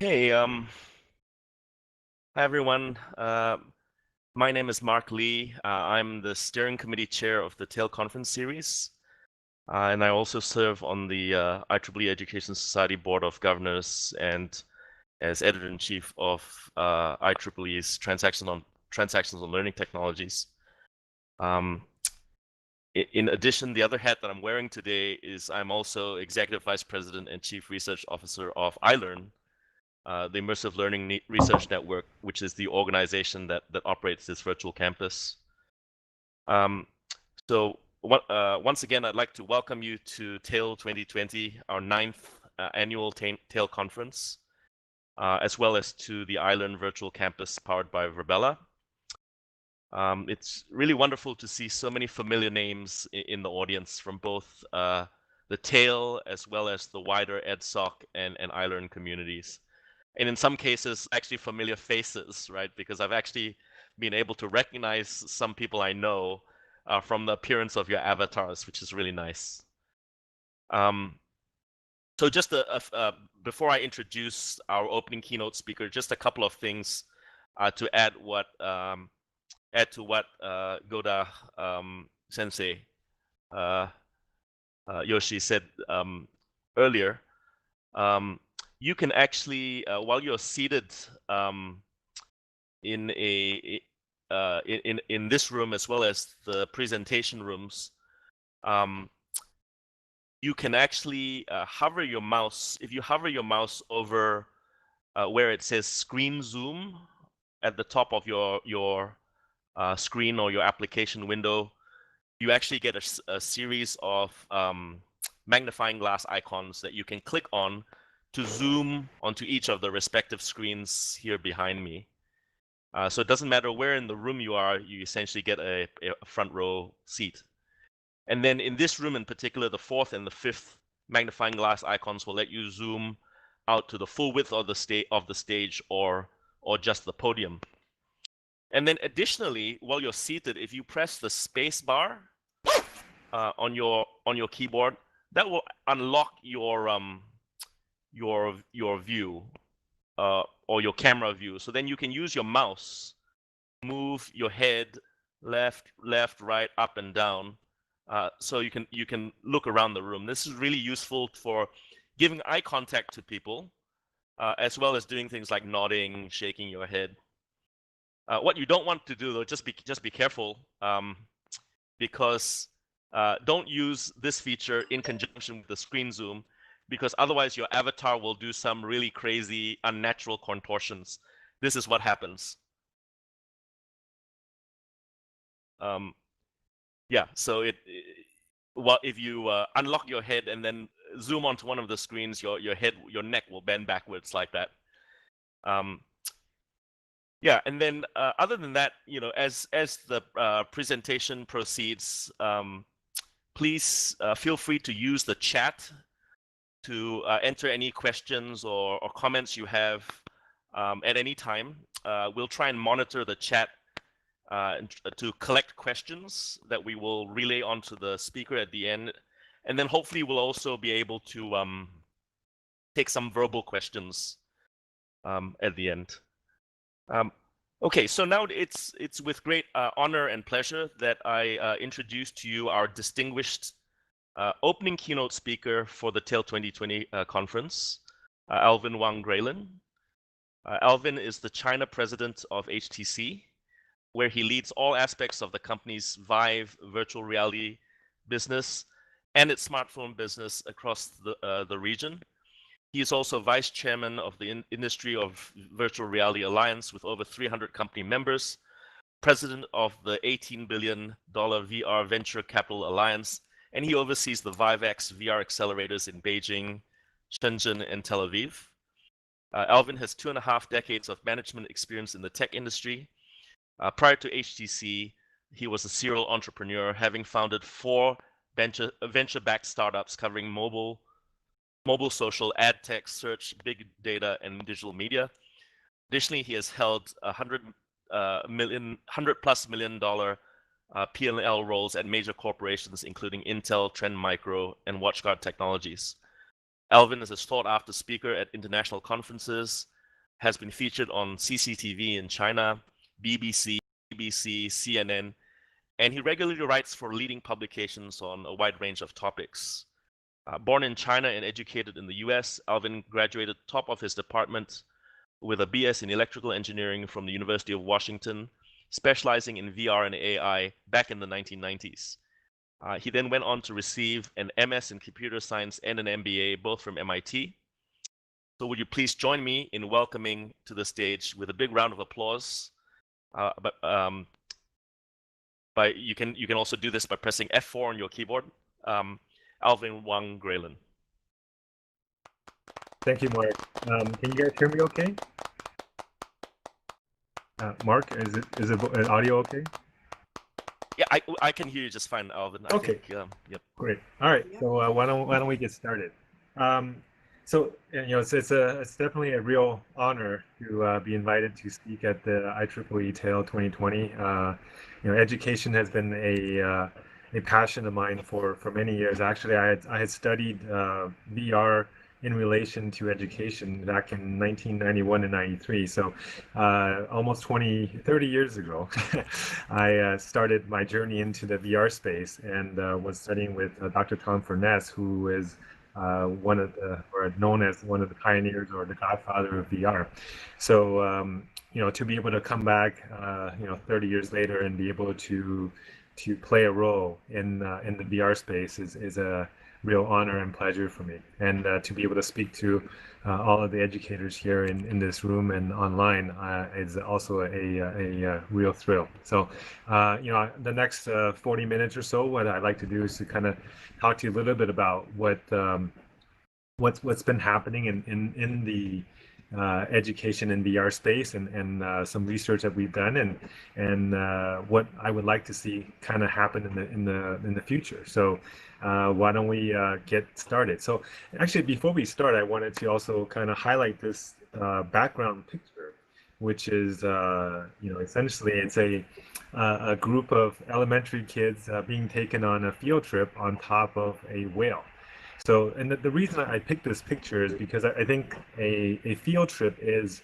Hey, hi everyone. My name is Mark Lee. I'm the steering committee chair of the TALE conference series, and I also serve on the IEEE Education Society Board of Governors and as editor-in-chief of IEEE's Transactions on Learning Technologies. In addition, the other hat that I'm wearing today is I'm also Executive Vice President and Chief Research Officer of iLearn, the Immersive Learning Research Network, which is the organization that operates this virtual campus. Once again, I'd like to welcome you to TALE2020, our 9th annual TALE conference, as well as to the iLearn virtual campus powered by Verbella. It's really wonderful to see so many familiar names in the audience from both the TALE as well as the wider EdSoc and iLearn communities. And in some cases, actually familiar faces, right? Because I've actually been able to recognize some people I know from the appearance of your avatars, which is really nice. So just before I introduce our opening keynote speaker, just a couple of things to add to what Goda Sensei Yoshi said earlier. You can actually, while you're seated in this room as well as the presentation rooms, you can actually hover your mouse. If you hover your mouse over where it says Screen Zoom at the top of your screen or your application window, you actually get a series of magnifying glass icons that you can click on to zoom onto each of the respective screens here behind me. So it doesn't matter where in the room you are, you essentially get a front row seat. And then in this room in particular, the 4th and the 5th magnifying glass icons will let you zoom out to the full width of the stage or just the podium. And then additionally, while you're seated, if you press the space bar on your keyboard, that will unlock your view or your camera view. So then you can use your mouse, move your head left, right, up and down, so you can look around the room. This is really useful for giving eye contact to people, as well as doing things like nodding, shaking your head. What you don't want to do though, just be careful, because don't use this feature in conjunction with the screen zoom, because otherwise your avatar will do some really crazy, unnatural contortions. This is what happens. Yeah, so if you unlock your head and then zoom onto one of the screens, your neck will bend backwards like that. Yeah, and then other than that, as the presentation proceeds, please feel free to use the chat to enter any questions or comments you have at any time. We'll try and monitor the chat to collect questions that we will relay onto the speaker at the end. And then hopefully we'll also be able to take some verbal questions at the end. Okay, so now it's with great honor and pleasure that I introduce to you our distinguished opening keynote speaker for the TALE2020 conference, Alvin Wang Graylin. Alvin is the China president of HTC, where he leads all aspects of the company's Vive virtual reality business and its smartphone business across the region. He is also vice chairman of the Industry of Virtual Reality Alliance with over 300 company members, president of the $18 billion VR Venture Capital Alliance, and he oversees the ViveX VR accelerators in Beijing, Shenzhen, and Tel Aviv. Alvin has 2.5 decades of management experience in the tech industry. Prior to HTC, he was a serial entrepreneur, having founded 4 venture-backed startups covering mobile, social, ad tech, search, big data, and digital media. Additionally, he has held $100+ million P&L roles at major corporations, including Intel, Trend Micro, and WatchGuard Technologies. Alvin is a sought-after speaker at international conferences, has been featured on CCTV in China, BBC, CNN, and he regularly writes for leading publications on a wide range of topics. Born in China and educated in the US, Alvin graduated top of his department with a BS in electrical engineering from the University of Washington, specializing in VR and AI back in the 1990s. He then went on to receive an MS in computer science and an MBA, both from MIT. So would you please join me in welcoming to the stage with a big round of applause. You can also do this by pressing F4 on your keyboard. Alvin Wang Graylin. Thank you, Mark. Can you guys hear me okay? Mark, is it audio okay? Yeah, I can hear you just fine, Alvin. Okay. Yep. Great. All right. So why don't we get started? So it's definitely a real honor to be invited to speak at the IEEE TALE2020. Education has been a passion of mine for many years. Actually, I had studied VR in relation to education back in 1991 and 93. So almost 30 years ago, I started my journey into the VR space and was studying with Dr. Tom Furness, who is known as one of the pioneers or the godfather of VR. So, to be able to come back, 30 years later and be able to play a role in the VR space is a real honor and pleasure for me, and to be able to speak to all of the educators here in this room and online is also a real thrill. So, the next 40 minutes or so, what I'd like to do is to kind of talk to you a little bit about what's been happening in the education in VR space and some research that we've done and what I would like to see kind of happen in the future. So why don't we get started? So actually, before we start, I wanted to also kind of highlight this background picture, which is essentially it's a group of elementary kids being taken on a field trip on top of a whale. So, and the reason I picked this picture is because I think a field trip is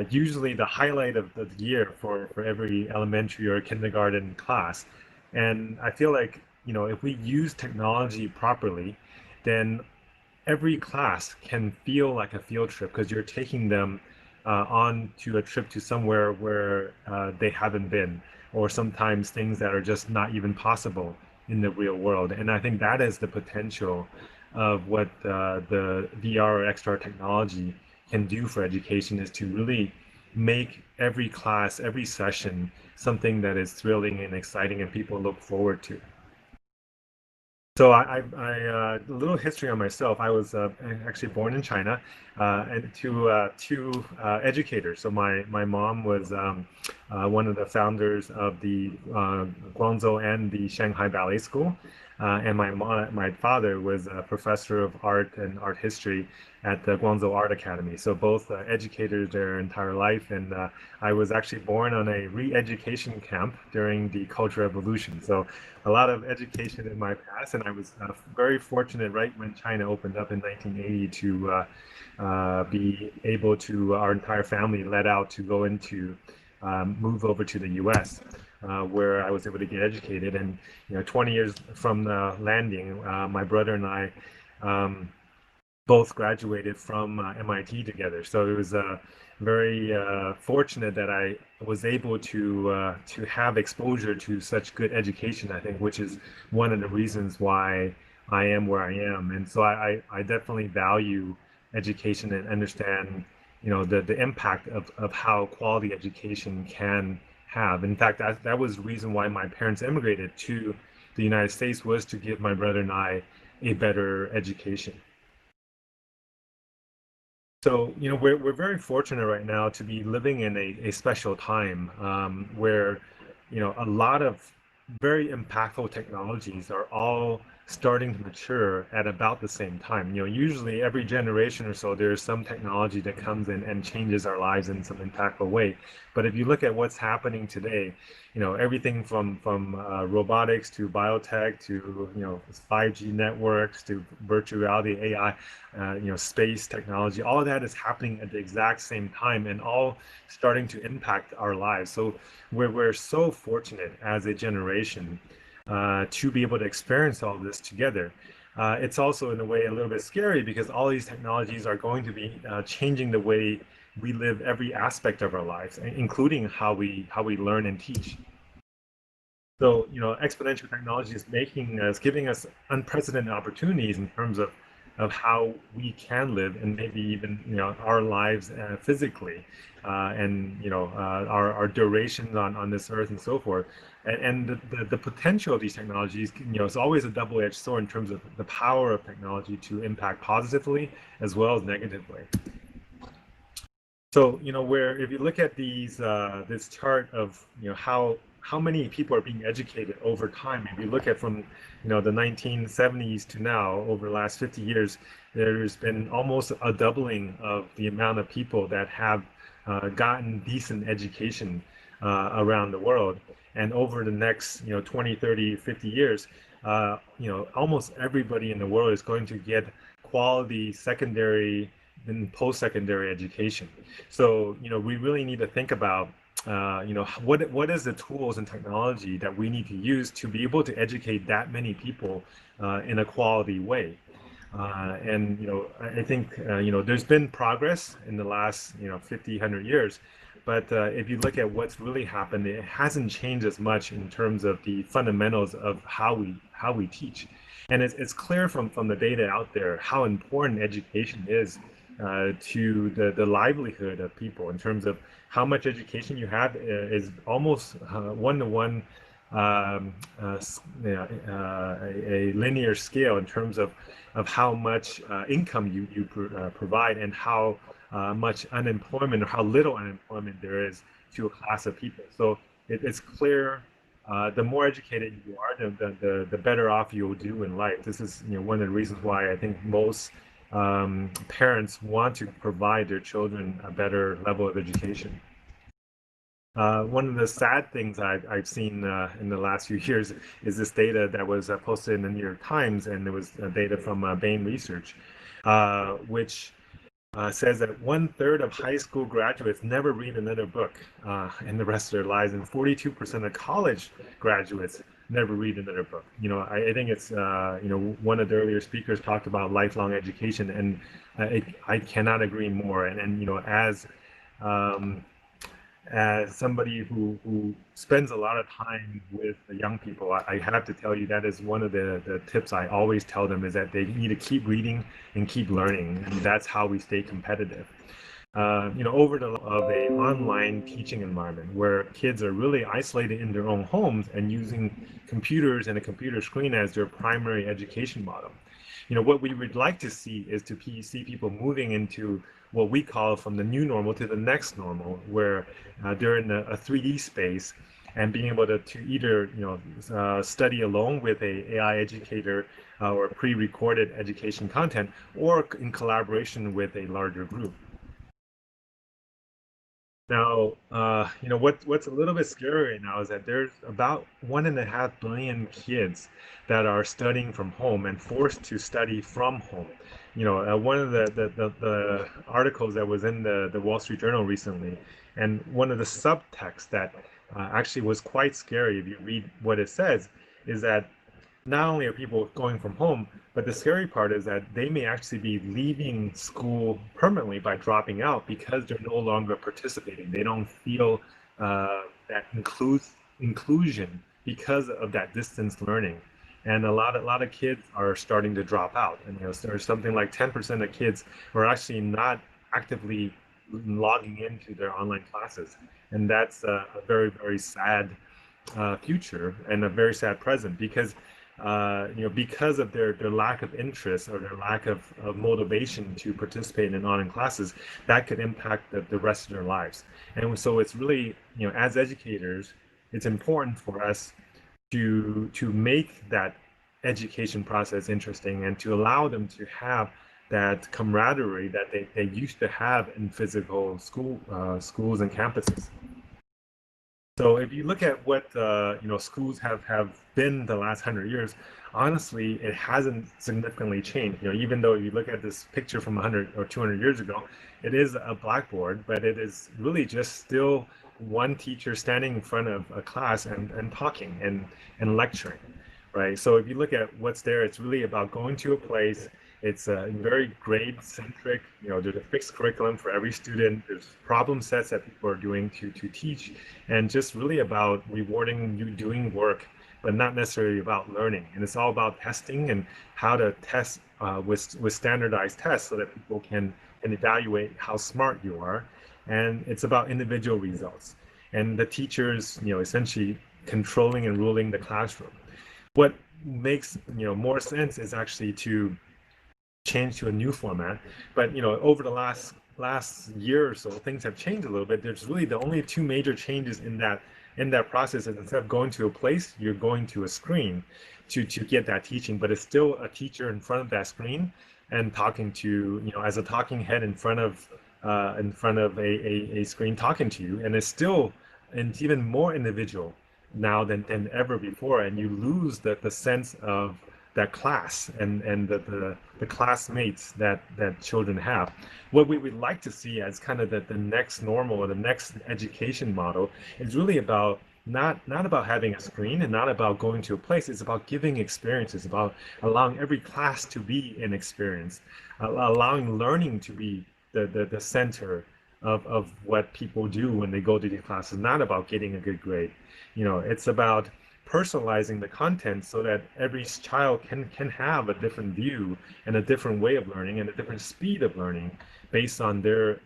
usually the highlight of the year for every elementary or kindergarten class. And I feel like, if we use technology properly, then every class can feel like a field trip because you're taking them on to a trip to somewhere where they haven't been, or sometimes things that are just not even possible in the real world. And I think that is the potential of what the VR or XR technology can do for education, is to really make every class, every session, something that is thrilling and exciting and people look forward to. So a little history on myself. I was actually born in China, and to two educators. So my mom was one of the founders of the Guangzhou and the Shanghai Ballet School, and my father was a professor of art and art history at the Guangzhou Art Academy. So both educators their entire life, and I was actually born on a re-education camp during the Cultural Revolution. So a lot of education in my past, and I was very fortunate right when China opened up in 1980 to be able to, our entire family led out to go into, move over to the US, where I was able to get educated. And 20 years from the landing, my brother and I both graduated from MIT together. So it was very fortunate that I was able to have exposure to such good education, I think, which is one of the reasons why I am where I am. And so I definitely value education and understand, the impact of how quality education can have. In fact, that was the reason why my parents immigrated to the United States, was to give my brother and I a better education. So, we're very fortunate right now to be living in a special time where, a lot of very impactful technologies are all starting to mature at about the same time. Usually every generation or so, there's some technology that comes in and changes our lives in some impactful way. But if you look at what's happening today, everything from robotics to biotech to 5G networks to virtual reality, AI, space technology, all of that is happening at the exact same time and all starting to impact our lives. So we're so fortunate as a generation to be able to experience all this together. It's also in a way a little bit scary because all these technologies are going to be changing the way we live every aspect of our lives, including how we learn and teach. So, exponential technology is giving us unprecedented opportunities in terms of how we can live and maybe even our lives physically, and our durations on this earth and so forth. And the potential of these technologies, is always a double-edged sword in terms of the power of technology to impact positively as well as negatively. So, where if you look at this chart of how many people are being educated over time, if you look at from the 1970s to now, over the last 50 years, there's been almost a doubling of the amount of people that have gotten decent education around the world. And over the next 20, 30, 50 years, almost everybody in the world is going to get quality secondary and post-secondary education. So we really need to think about what is the tools and technology that we need to use to be able to educate that many people in a quality way. And I think there's been progress in the last 50, 100 years, but if you look at what's really happened, it hasn't changed as much in terms of the fundamentals of how we teach. And it's clear from the data out there how important education is to the livelihood of people in terms of how much education you have is almost one-to-one a linear scale in terms of how much income you provide and how much unemployment or how little unemployment there is to a class of people. So it's clear the more educated you are, the better off you'll do in life. This is one of the reasons why I think most parents want to provide their children a better level of education. One of the sad things I've seen in the last few years is this data that was posted in the New York Times, and it was data from Bain Research, which says that 1/3 of high school graduates never read another book in the rest of their lives, and 42% of college graduates never read another book. I think it's one of the earlier speakers talked about lifelong education, and I cannot agree more. And as somebody who spends a lot of time with the young people, I have to tell you that is one of the tips I always tell them, is that they need to keep reading and keep learning, and that's how we stay competitive. Over the of a online teaching environment where kids are really isolated in their own homes and using computers and a computer screen as their primary education model. What we would like to see is to see people moving into what we call from the new normal to the next normal, where they're in a 3D space and being able to either study alone with a AI educator or pre-recorded education content, or in collaboration with a larger group. Now, what's a little bit scary right now is that there's about 1.5 billion kids that are studying from home and forced to study from home. One of the articles that was in the Wall Street Journal recently, and one of the subtexts that actually was quite scary if you read what it says, is that not only are people going from home, but the scary part is that they may actually be leaving school permanently by dropping out because they're no longer participating. They don't feel that inclusion because of that distance learning. And a lot of kids are starting to drop out. And there's something like 10% of kids who are actually not actively logging into their online classes. And that's a very, very sad future and a very sad present, because because of their lack of interest or their lack of motivation to participate in online classes, that could impact the rest of their lives. And so it's really, as educators, it's important for us to make that education process interesting and to allow them to have that camaraderie that they used to have in physical schools and campuses. So if you look at what schools have been the last 100 years, honestly, it hasn't significantly changed. Even though you look at this picture from 100 or 200 years ago, it is a blackboard, but it is really just still one teacher standing in front of a class and talking and lecturing, right? So if you look at what's there, it's really about going to a place. It's very grade centric. There's a fixed curriculum for every student. There's problem sets that people are doing to teach, and just really about rewarding you doing work, but not necessarily about learning. And it's all about testing and how to test with standardized tests so that people can evaluate how smart you are. And it's about individual results. And the teachers, essentially controlling and ruling the classroom. What makes more sense is actually to change to a new format. But over the last year or so, things have changed a little bit. There's really the only two major changes in that process is instead of going to a place, you're going to a screen to get that teaching. But it's still a teacher in front of that screen and talking to as a talking head in front of a screen talking to you, and it's even more individual now than ever before, and you lose the sense of that class and the classmates that children have. What we would like to see as kind of the next normal or the next education model is really about not about having a screen and not about going to a place. It's about giving experiences, about allowing every class to be an experience, allowing learning to be the center of what people do when they go to these classes, not about getting a good grade. It's about personalizing the content so that every child can have a different view and a different way of learning and a different speed of learning based on their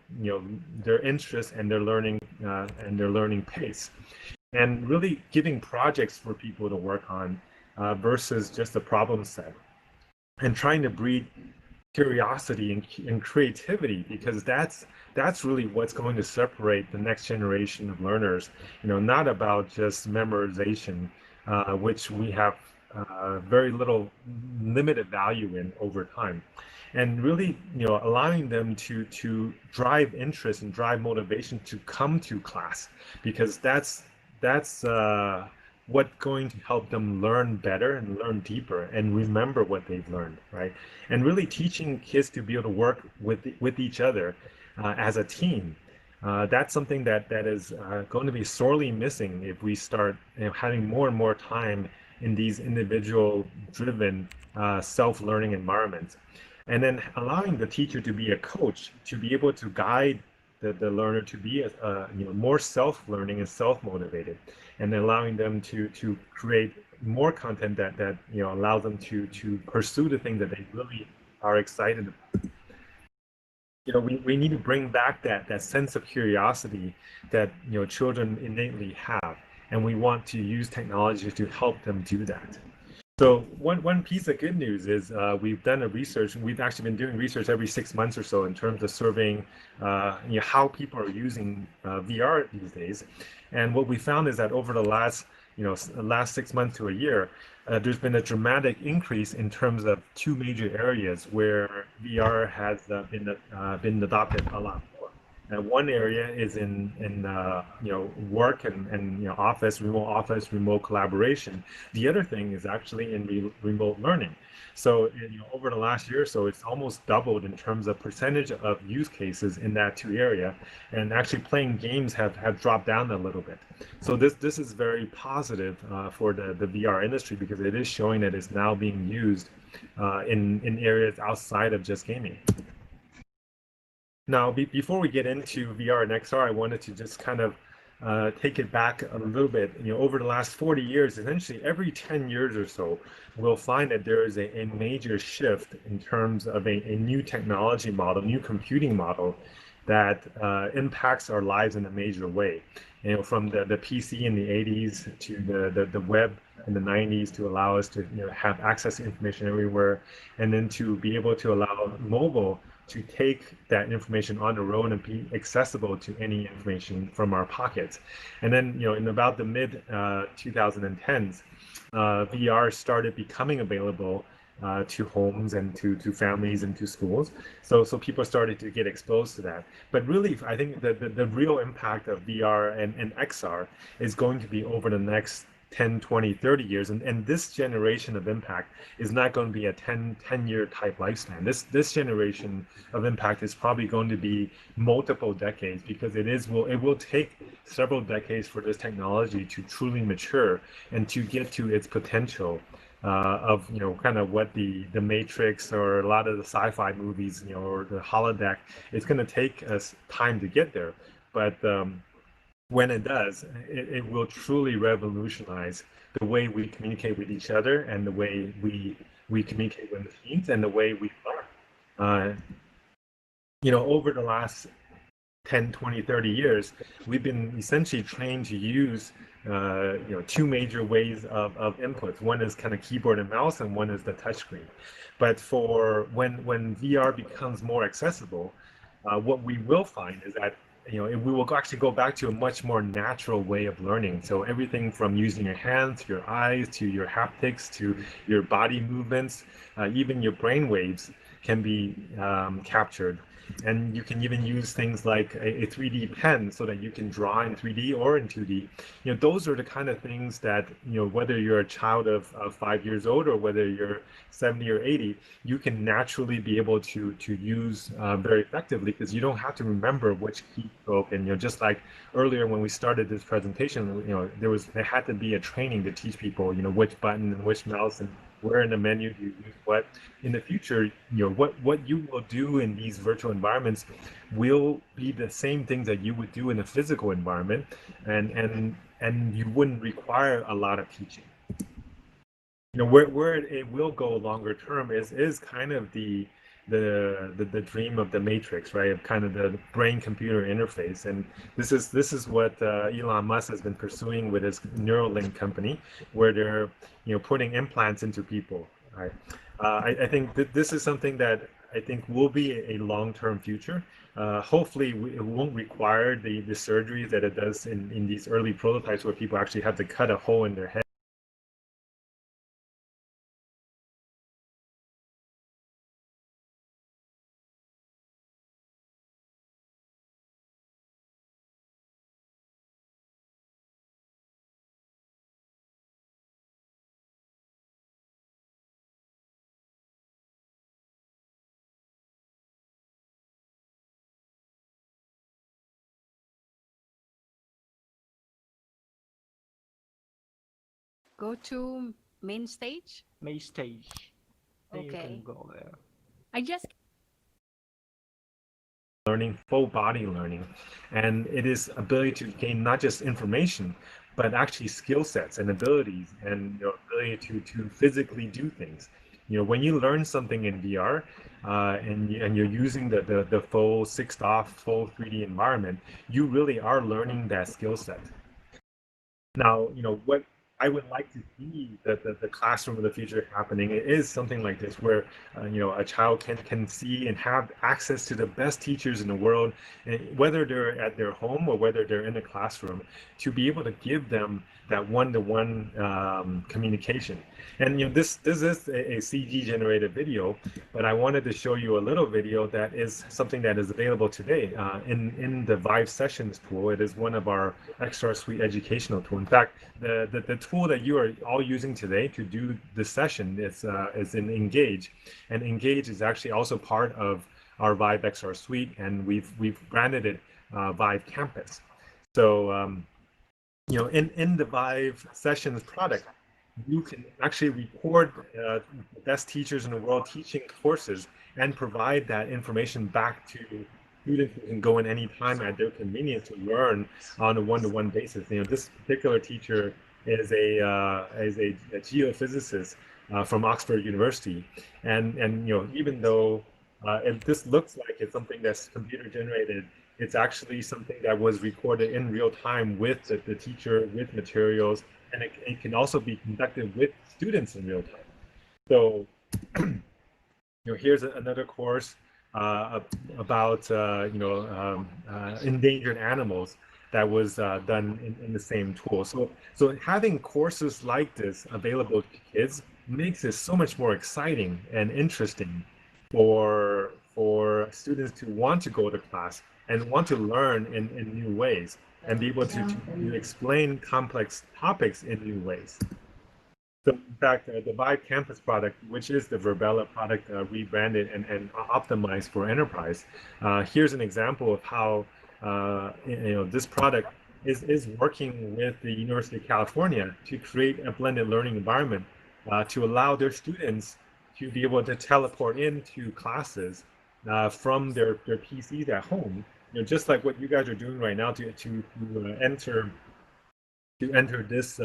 interests and their learning pace, and really giving projects for people to work on versus just a problem set, and trying to breed curiosity and creativity, because that's really what's going to separate the next generation of learners. Not about just memorization, which we have very little limited value in over time, and really allowing them to drive interest and drive motivation to come to class, because that's what's going to help them learn better and learn deeper and remember what they've learned, right? And really teaching kids to be able to work with each other as a team. That's something that is going to be sorely missing if we start having more and more time in these individual-driven self-learning environments. And then allowing the teacher to be a coach, to be able to guide the learner to be more self-learning and self-motivated, and then allowing them to create more content that allows them to pursue the thing that they really are excited about. We need to bring back that sense of curiosity that children innately have, and we want to use technology to help them do that. So one piece of good news is we've done a research, and we've actually been doing research every 6 months or so in terms of surveying how people are using VR these days. And what we found is that over the last 6 months to a year, there's been a dramatic increase in terms of two major areas where VR has been adopted a lot more. And one area is in work and remote office, remote collaboration. The other thing is actually in remote learning. So over the last year or so, it's almost doubled in terms of percentage of use cases in that two area, and actually playing games have dropped down a little bit. So this is very positive for the VR industry, because it is showing that it's now being used in areas outside of just gaming. Now, before we get into VR and XR, I wanted to just kind of take it back a little bit. Over the last 40 years, essentially every 10 years or so, we'll find that there is a major shift in terms of a new technology model, new computing model that impacts our lives in a major way. From the PC in the 80s to the web in the 90s to allow us to have access to information everywhere, and then to be able to allow mobile to take that information on the road and be accessible to any information from our pockets. And then, in about the mid 2010s, VR started becoming available to homes and to families and to schools. So people started to get exposed to that. But really, I think the real impact of VR and XR is going to be over the next 10, 20, 30 years. And this generation of impact is not going to be a 10-year type lifespan. This generation of impact is probably going to be multiple decades, because it will take several decades for this technology to truly mature and to get to its potential of kind of what the Matrix or a lot of the sci-fi movies, or the holodeck. It's going to take us time to get there, but when it does, it will truly revolutionize the way we communicate with each other and the way we communicate with machines and the way we learn. Over the last 10, 20, 30 years, we've been essentially trained to use two major ways of inputs. One is kind of keyboard and mouse, and one is the touchscreen. But for when VR becomes more accessible, what we will find is that we will actually go back to a much more natural way of learning. So everything from using your hands, to your eyes, to your haptics, to your body movements, even your brain waves can be captured. And you can even use things like a 3D pen so that you can draw in 3D or in 2D. Those are the kind of things that, whether you're a child of 5 years old or whether you're 70 or 80, you can naturally be able to use very effectively, because you don't have to remember which keystroke. And just like earlier when we started this presentation, there had to be a training to teach people, which button and which mouse and where in the menu do you use what. In the future, what you will do in these virtual environments will be the same things that you would do in a physical environment, and you wouldn't require a lot of teaching. Where it will go longer term is kind of the dream of the Matrix, right? Of kind of the brain-computer interface, and this is what Elon Musk has been pursuing with his Neuralink company, where they're putting implants into people. Right? I think that this is something that I think will be a long-term future. Hopefully, it won't require the surgeries that it does in these early prototypes, where people actually have to cut a hole in their head. Go to main stage. Main stage. Then you Okay. can go there. I just Learning, full body learning, and it is ability to gain not just information, but actually skill sets and abilities, and ability to physically do things. When you learn something in VR, and you're using the full 6DoF, full 3D environment, you really are learning that skill set. Now, what I would like to see the classroom of the future happening is something like this, where a child can see and have access to the best teachers in the world, whether they're at their home or whether they're in the classroom, to be able to give them that one-to-one communication. And this is a CG generated video, but I wanted to show you a little video that is something that is available today in the Vive Sessions tool. It is one of our XR Suite educational tools. In fact, the tool that you are all using today to do this session is in Engage, and Engage is actually also part of our Vive XR Suite, and we've branded it Vive Campus. So in the Vive Sessions product, you can actually record the best teachers in the world teaching courses and provide that information back to students who can go in any time at their convenience to learn on a one-to-one basis. This particular teacher is a geophysicist from Oxford University, and even though this looks like it's something that's computer generated, it's actually something that was recorded in real time with the teacher, with materials, and it can also be conducted with students in real time. So here's another course uh, about endangered animals that was done in the same tool. So having courses like this available to kids makes it so much more exciting and interesting for students to want to go to class and want to learn in new ways and be able to explain complex topics in new ways. So in fact, the Vibe Campus product, which is the Verbella product rebranded and optimized for enterprise, here's an example of how this product is working with the University of California to create a blended learning environment to allow their students to be able to teleport into classes from their PCs at home. Just like what you guys are doing right now to enter this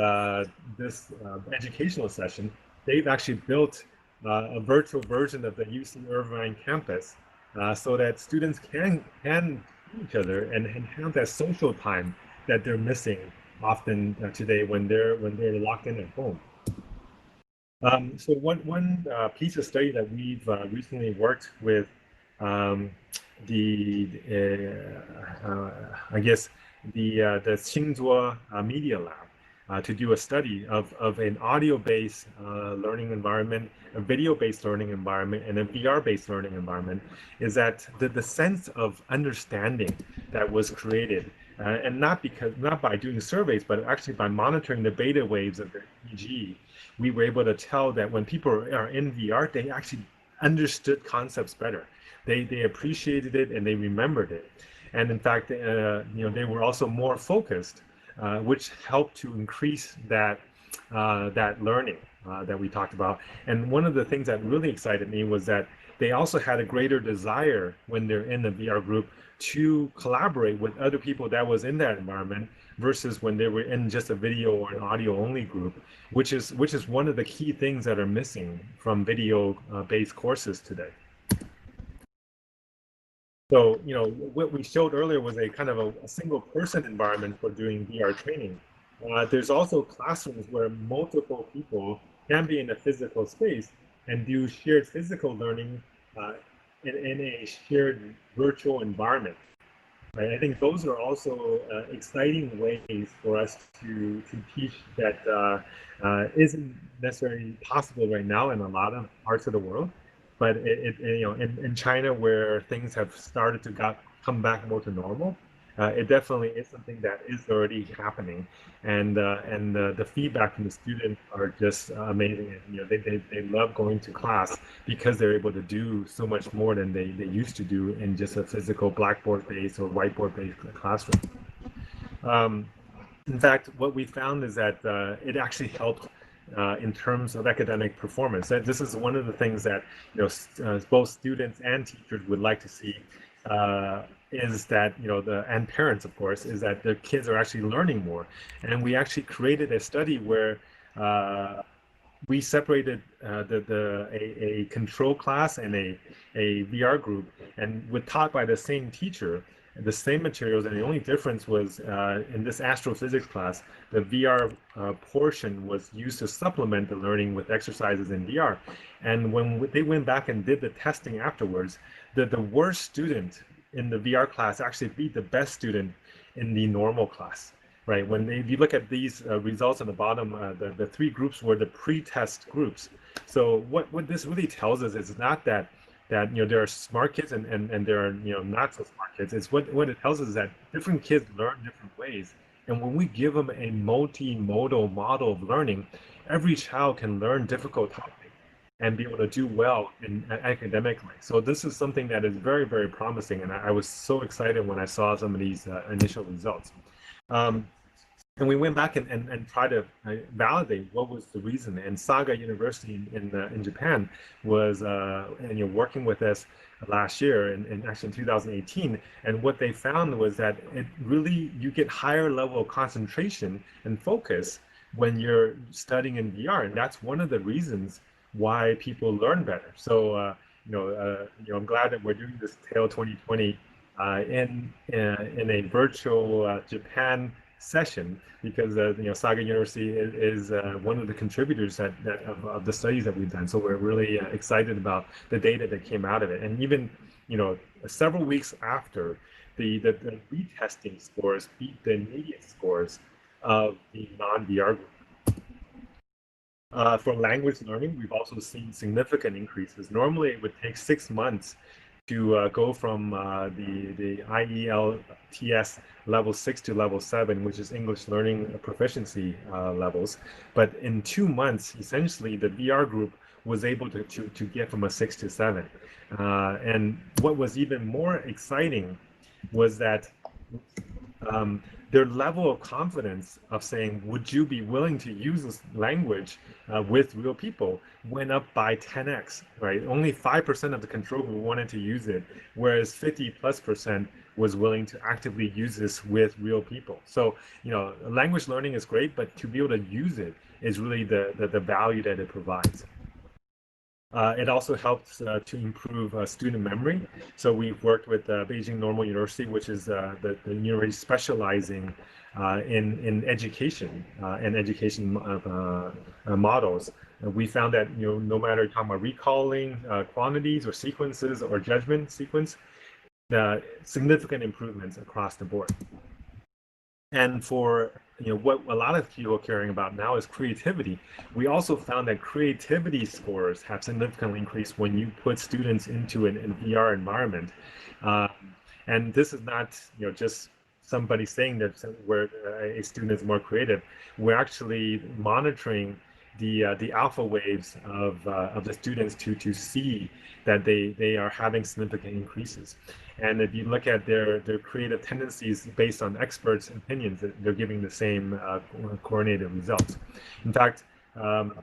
educational session, they've actually built a virtual version of the UC Irvine campus so that students can see each other and have that social time that they're missing often today when they're locked in at home. So one piece of study that we've recently worked with I guess the Xingzuo Media Lab to do a study of an audio-based learning environment, a video-based learning environment, and a VR-based learning environment, is that the sense of understanding that was created, and not by doing surveys, but actually by monitoring the beta waves of the EEG, we were able to tell that when people are in VR, they actually understood concepts better. They appreciated it and they remembered it. And in fact, they were also more focused, which helped to increase that learning that we talked about. And one of the things that really excited me was that they also had a greater desire when they're in the VR group to collaborate with other people that was in that environment versus when they were in just a video or an audio only group, which is one of the key things that are missing from video based courses today. So, what we showed earlier was a kind of a single person environment for doing VR training. There's also classrooms where multiple people can be in a physical space and do shared physical learning in a shared virtual environment. Right? I think those are also exciting ways for us to teach that isn't necessarily possible right now in a lot of parts of the world. But in China, where things have started to come back more to normal, it definitely is something that is already happening, and the feedback from the students are just amazing. And, they love going to class because they're able to do so much more than they used to do in just a physical blackboard-based or whiteboard-based classroom. In fact, what we found is that it actually helped in terms of academic performance. This is one of the things that both students and teachers would like to see, is that and parents, of course, is that their kids are actually learning more. And we actually created a study where we separated a control class and a VR group, and were taught by the same teacher the same materials, and the only difference was in this astrophysics class, the VR portion was used to supplement the learning with exercises in VR. And when they went back and did the testing afterwards, the worst student in the VR class actually beat the best student in the normal class. Right? If you look at these results on the bottom, the three groups were the pre-test groups. So what this really tells us is not that there are smart kids and there are not so smart kids. It's what it tells us is that different kids learn different ways, and when we give them a multimodal model of learning, every child can learn difficult topics and be able to do well academically. So this is something that is very, very promising, and I was so excited when I saw some of these initial results. And we went back and tried to validate what was the reason. And Saga University in Japan was working with us last year, and actually in 2018. And what they found was that you get higher level of concentration and focus when you're studying in VR, and that's one of the reasons why people learn better. So I'm glad that we're doing this TALE2020 in a virtual Japan session, because Saga University is one of the contributors of the studies that we've done. So we're really excited about the data that came out of it. And even several weeks after, the retesting scores beat the immediate scores of the non-VR group. For language learning, we've also seen significant increases. Normally, it would take 6 months to go from the IELTS level 6 to level 7, which is English learning proficiency levels. But in 2 months, essentially, the VR group was able to get from a 6 to 7. And what was even more exciting was that their level of confidence of saying, would you be willing to use this language with real people, went up by 10x, right? Only 5% of the control group wanted to use it, whereas 50+% was willing to actively use this with real people. So, language learning is great, but to be able to use it is really the value that it provides. It also helps to improve student memory. So we've worked with Beijing Normal University, which is the university specializing in education and education models. We found that no matter talking about recalling quantities or sequences or judgment sequence, significant improvements across the board. And for what a lot of people are caring about now is creativity. We also found that creativity scores have significantly increased when you put students into an VR environment. And this is not just somebody saying that where a student is more creative. We're actually monitoring the alpha waves of the students to see that they are having significant increases. And if you look at their creative tendencies based on experts' opinions, they're giving the same coordinated results. In fact,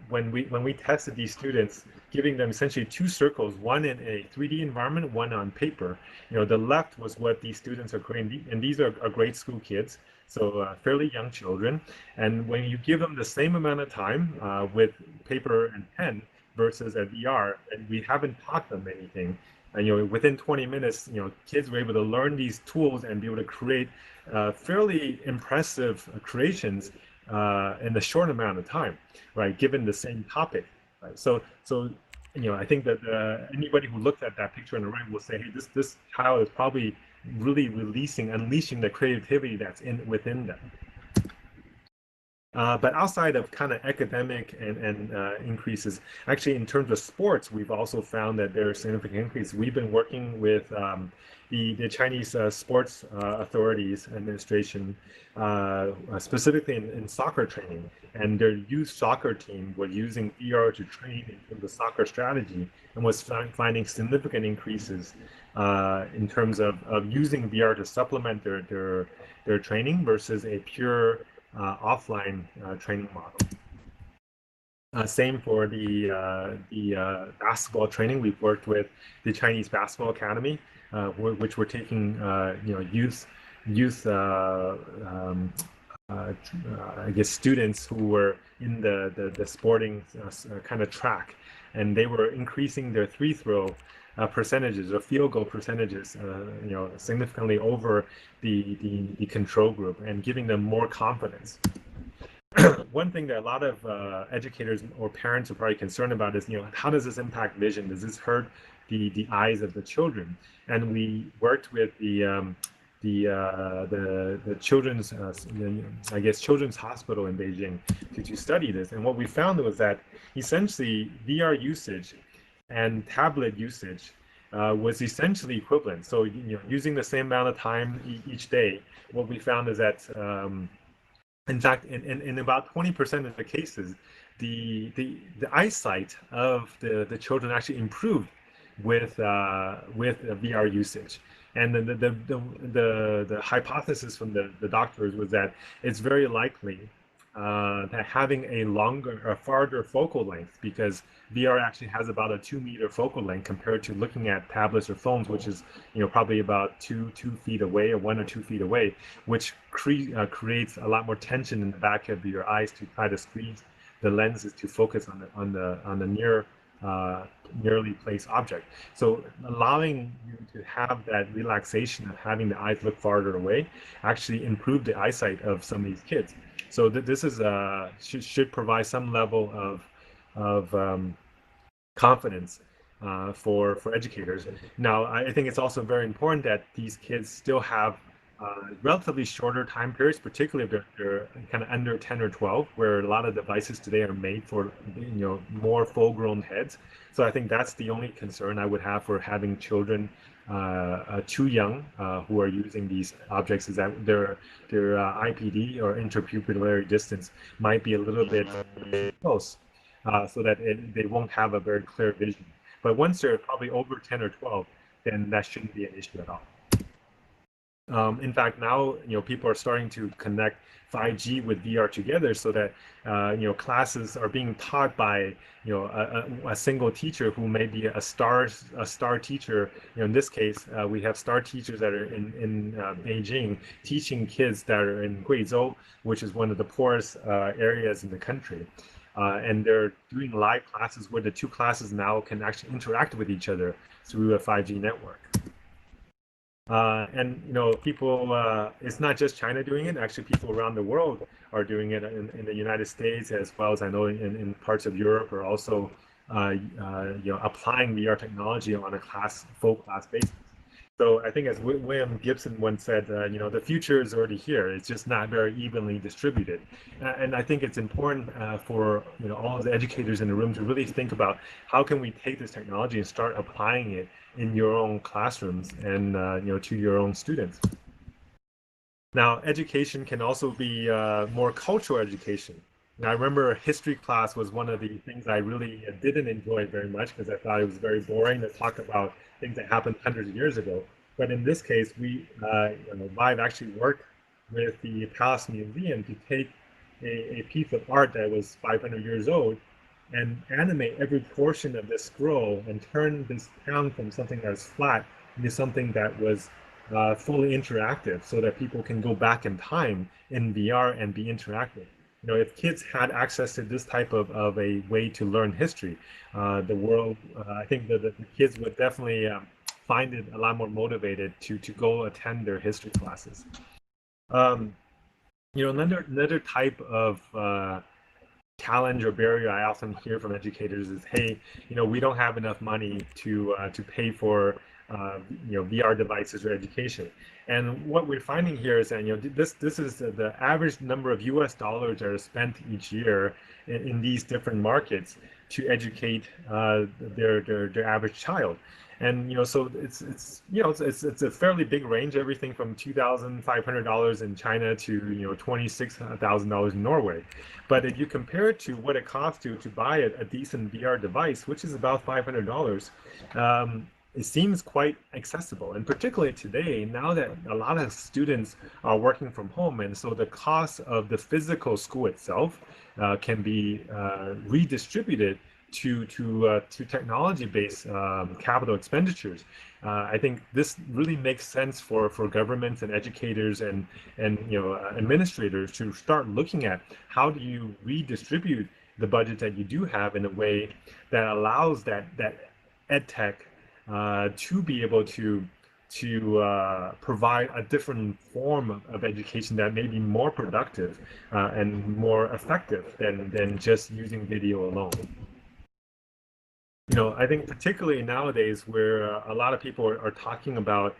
when we tested these students, giving them essentially 2 circles, one in a 3D environment, one on paper, the left was what these students are creating, and these are grade school kids, so fairly young children. And when you give them the same amount of time with paper and pen versus a VR, and we haven't taught them anything, and within 20 minutes, kids were able to learn these tools and be able to create fairly impressive creations in a short amount of time, right? Given the same topic, right? So I think that anybody who looks at that picture on the right will say, hey, this child is probably really unleashing the creativity that's within them. But outside of kind of academic and increases, actually in terms of sports, we've also found that there are significant increases. We've been working with the Chinese sports authorities administration, specifically in soccer training, and their youth soccer team was using VR to train in terms of soccer strategy, and was finding significant increases in terms of using VR to supplement their training versus a pure offline training model. Same for the basketball training. We've worked with the Chinese Basketball Academy, which we're taking youth I guess students who were in the sporting kind of track, and they were increasing their free throw percentages or field goal percentages, significantly over the control group, and giving them more confidence. One thing that a lot of educators or parents are probably concerned about is, how does this impact vision? Does this hurt the eyes of the children? And we worked with the children's, I guess, children's hospital in Beijing to study this. And what we found was that essentially VR usage and tablet usage was essentially equivalent. So, using the same amount of time each day, what we found is that, in fact, in about 20% of the cases, the eyesight of the children actually improved with VR usage. And the hypothesis from the doctors was that it's very likely that having a farther focal length, because VR actually has about a 2-meter focal length compared to looking at tablets or phones, which is probably about 2 feet away, or 1 or 2 feet away, which creates a lot more tension in the back of your eyes to try to squeeze the lenses to focus on the nearly placed object. So allowing you to have that relaxation of having the eyes look farther away actually improved the eyesight of some of these kids. So this is should provide some level of confidence for educators. Now, I think it's also very important that these kids still have relatively shorter time periods, particularly if they're kind of under 10 or 12, where a lot of devices today are made for more full-grown heads. So I think that's the only concern I would have for having children too young who are using these objects, is that their IPD or interpupillary distance might be a little bit close, so that they won't have a very clear vision. But once they're probably over 10 or 12, then that shouldn't be an issue at all. In fact, now people are starting to connect 5G with VR together, so that classes are being taught by a single teacher who may be a star teacher. In this case, we have star teachers that are in Beijing teaching kids that are in Guizhou, which is one of the poorest areas in the country. And they're doing live classes where the two classes now can actually interact with each other through a 5G network. And people, it's not just China doing it. Actually, people around the world are doing it in the United States, as well as I know in parts of Europe, are also applying VR technology on a full class basis. So I think, as William Gibson once said, the future is already here. It's just not very evenly distributed. And I think it's important for all of the educators in the room to really think about how can we take this technology and start applying it in your own classrooms and to your own students. Now, education can also be more cultural education. Now, I remember history class was one of the things I really didn't enjoy very much, because I thought it was very boring to talk about things that happened hundreds of years ago. But in this case, I've actually worked with the Palace Museum to take a piece of art that was 500 years old and animate every portion of this scroll and turn this town from something that was flat into something that was fully interactive, so that people can go back in time in VR and be interactive. If kids had access to this type of a way to learn history, the world, I think that the kids would definitely find it a lot more motivated to go attend their history classes. Another type of challenge or barrier I often hear from educators is, hey, we don't have enough money to pay for VR devices or education. And what we're finding here is that this is the average number of US dollars that are spent each year in these different markets to educate their average child. And so it's a fairly big range, everything from $2,500 in China to $26,000 in Norway. But if you compare it to what it costs to buy a decent VR device, which is about $500, it seems quite accessible. And particularly today, now that a lot of students are working from home, and so the cost of the physical school itself can be redistributed to technology-based capital expenditures. I think this really makes sense for governments and educators and administrators to start looking at how do you redistribute the budget that you do have in a way that allows that ed tech to be able to provide a different form of education that may be more productive and more effective than just using video alone. I think particularly nowadays, where a lot of people are talking about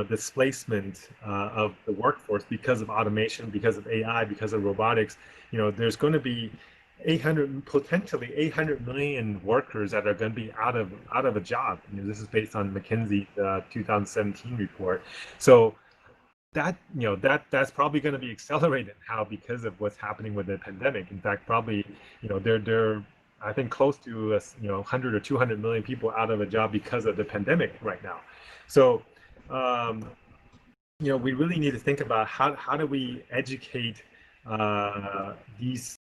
displacement of the workforce because of automation, because of AI, because of robotics, there's going to be potentially 800 million workers that are going to be out of a job. This is based on McKinsey's 2017 report. So that's probably going to be accelerated now because of what's happening with the pandemic. In fact, probably they're I think close to 100 or 200 million people out of a job because of the pandemic right now. So we really need to think about how do we educate these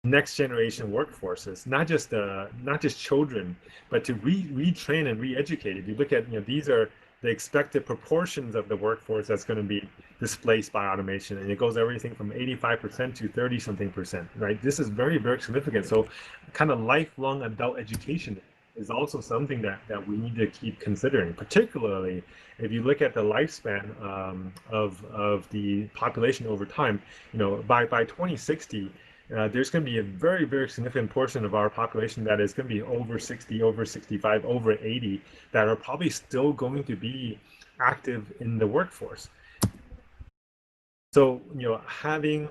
next generation workforces, not just children, but to retrain and re-educate. If you look at these are the expected proportions of the workforce that's going to be displaced by automation, and it goes everything from 85% to 30-something%, right? This is very, very significant. So kind of lifelong adult education is also something that we need to keep considering, particularly if you look at the lifespan of the population over time. By 2060, there's going to be a very, very significant portion of our population that is going to be over 60, over 65, over 80 that are probably still going to be active in the workforce. So, having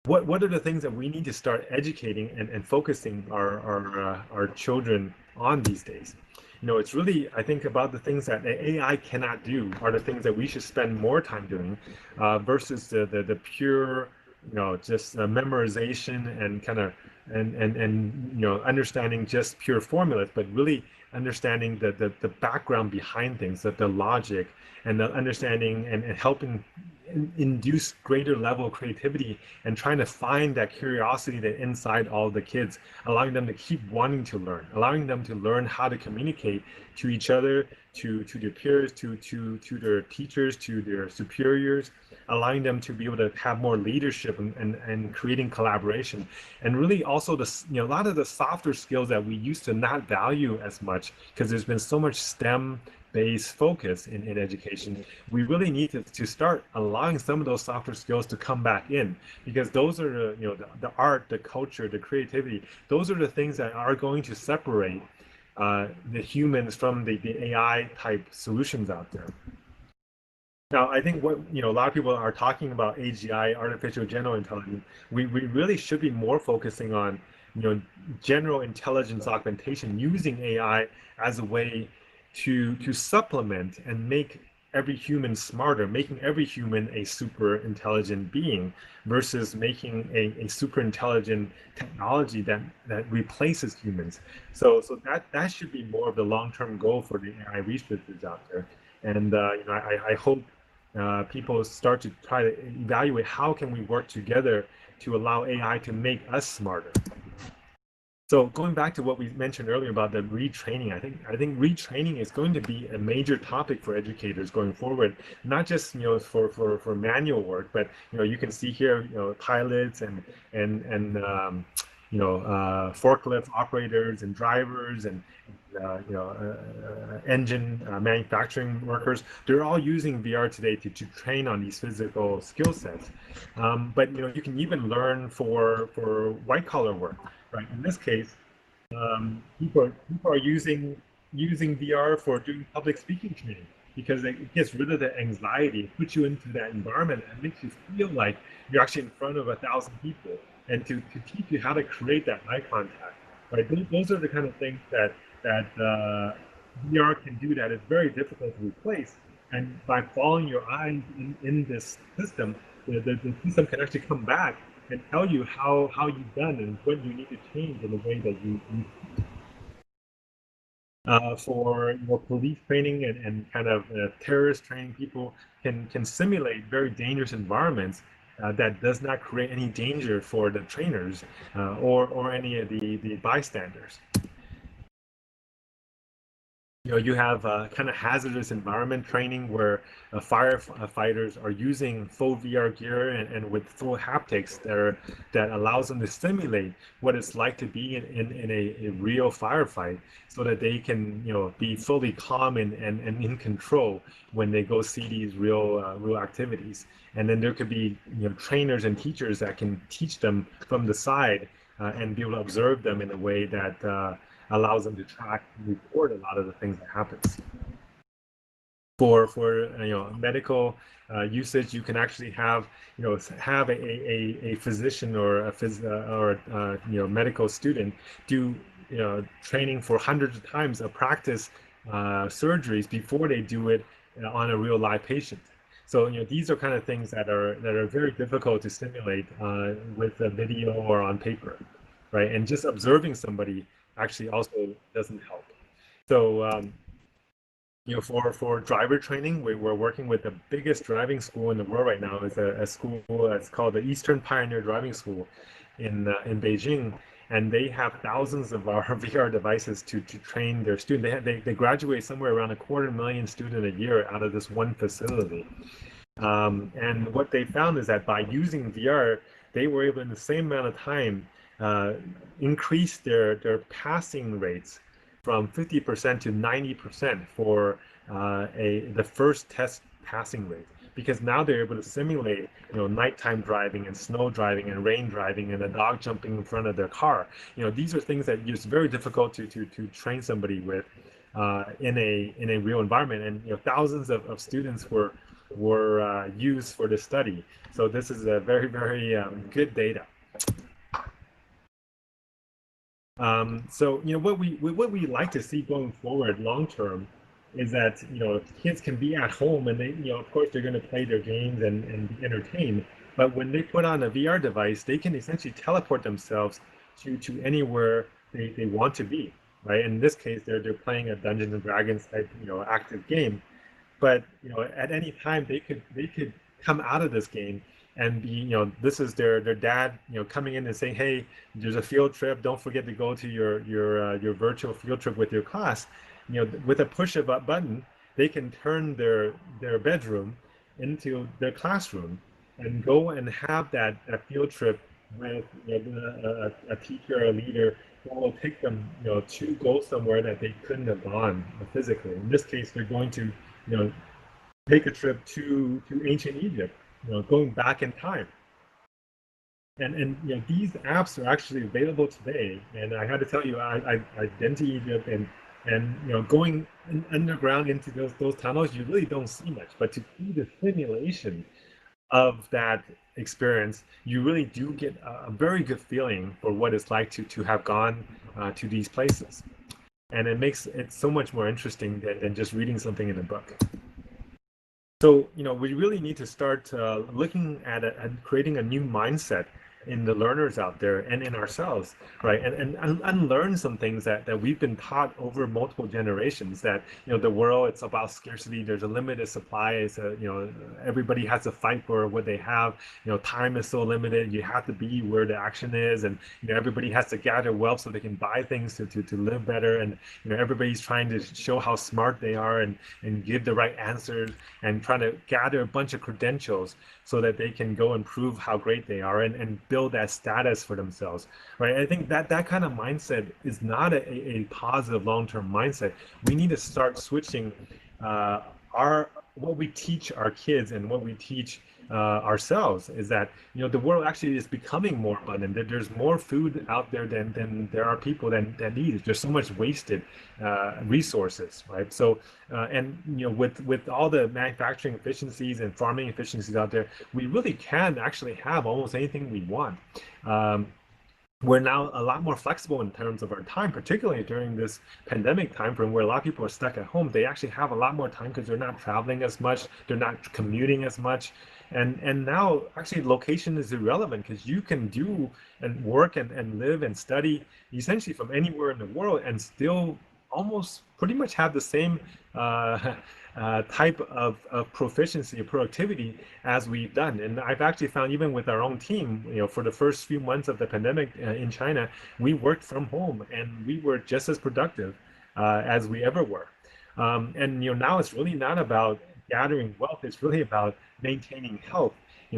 what are the things that we need to start educating and focusing our children on these days? It's really, I think, about the things that AI cannot do are the things that we should spend more time doing versus the pure, just memorization and kind of and understanding just pure formulas, but really understanding the background behind things, that the logic and the understanding and helping induce greater level of creativity and trying to find that curiosity that inside all the kids, allowing them to keep wanting to learn, allowing them to learn how to communicate to each other, to their peers, to their teachers, to their superiors, allowing them to be able to have more leadership and creating collaboration. And really also a lot of the softer skills that we used to not value as much because there's been so much STEM based focus in education, we really need to start allowing some of those softer skills to come back in, because those are the art, the culture, the creativity. Those are the things that are going to separate the humans from the AI type solutions out there. Now, I think what a lot of people are talking about AGI, artificial general intelligence. We really should be more focusing on general intelligence augmentation, using AI as a way to supplement and make every human smarter, making every human a super intelligent being versus making a super intelligent technology that replaces humans. So that should be more of the long-term goal for the AI researchers out there. And I hope people start to try to evaluate how can we work together to allow AI to make us smarter. So going back to what we mentioned earlier about the retraining, I think retraining is going to be a major topic for educators going forward, not just for manual work, but you can see here pilots and forklift operators and drivers and engine manufacturing workers. They're all using VR today to train on these physical skill sets. But you can even learn for white collar work. Right. In this case, people are using VR for doing public speaking training because it gets rid of the anxiety, it puts you into that environment and makes you feel like you're actually in front of 1,000 people, and to teach you how to create that eye contact. Right. Those are the kind of things that VR can do that is very difficult to replace. And by following your eyes in this system, the system can actually come back and tell you how you've done and what you need to change in the way that you for police training and kind of terrorist training, people can simulate very dangerous environments that does not create any danger for the trainers or any of the bystanders. You have kind of hazardous environment training where firefighters are using full VR gear and with full haptics that allows them to simulate what it's like to be in a real firefight, so that they can be fully calm and in control when they go see these real activities. And then there could be trainers and teachers that can teach them from the side and be able to observe them in a way that allows them to track and record a lot of the things that happens. For medical usage, you can actually have a physician or a medical student do training for hundreds of times of practice surgeries before they do it on a real live patient. So these are kind of things that are very difficult to simulate with a video or on paper, right? And just observing somebody actually also doesn't help. So for driver training, we're working with the biggest driving school in the world right now. Is a school that's called the Eastern Pioneer Driving School in Beijing, and they have thousands of our VR devices to train their students. They graduate somewhere around 250,000 students a year out of this one facility. And what they found is that by using VR, they were able in the same amount of time increase their passing rates from 50% to 90% for the first test passing rate, because now they're able to simulate, nighttime driving and snow driving and rain driving and a dog jumping in front of their car. These are things that it's very difficult to train somebody with in a real environment. And thousands of students were used for this study. So this is a very, very good data. So what we like to see going forward long term is that kids can be at home and they of course they're going to play their games and be entertained, but when they put on a VR device, they can essentially teleport themselves to anywhere they want to be, right? In this case, they're playing a Dungeons and Dragons type active game, but at any time they could come out of this game and be this is their dad coming in and saying, hey, there's a field trip, don't forget to go to your virtual field trip with your class. With a push of a button, they can turn their bedroom into their classroom and go and have that field trip with a teacher or a leader that will take them to go somewhere that they couldn't have gone physically. In this case, they're going to take a trip to ancient Egypt, going back in time. And these apps are actually available today. And I had to tell you, I've been to Egypt, and going underground into those tunnels, you really don't see much. But to see the simulation of that experience, you really do get a very good feeling for what it's like to have gone to these places. And it makes it so much more interesting than just reading something in a book. So, we really need to start looking at creating a new mindset in the learners out there and in ourselves, right? And unlearn some things that we've been taught over multiple generations, that, the world, it's about scarcity. There's a limited supply. It's everybody has to fight for what they have. Time is so limited. You have to be where the action is. And, everybody has to gather wealth so they can buy things to live better. And, everybody's trying to show how smart they are and give the right answers and trying to gather a bunch of credentials so that they can go and prove how great they are and build that status for themselves, right? I think that kind of mindset is not a positive long-term mindset. We need to start switching what we teach our kids and what we teach ourselves, is that the world actually is becoming more abundant, that there's more food out there than there are people that need it. There's so much wasted resources, right? So and with all the manufacturing efficiencies and farming efficiencies out there, we really can actually have almost anything we want. We're now a lot more flexible in terms of our time, particularly during this pandemic time frame where a lot of people are stuck at home. They actually have a lot more time because they're not traveling as much, they're not commuting as much. And now actually location is irrelevant, because you can do and work and live and study essentially from anywhere in the world and still almost pretty much have the same type of proficiency or productivity as we've done. And I've actually found, even with our own team, for the first few months of the pandemic in China, we worked from home and we were just as productive as we ever were. And now it's really not about gathering wealth, it's really about maintaining health.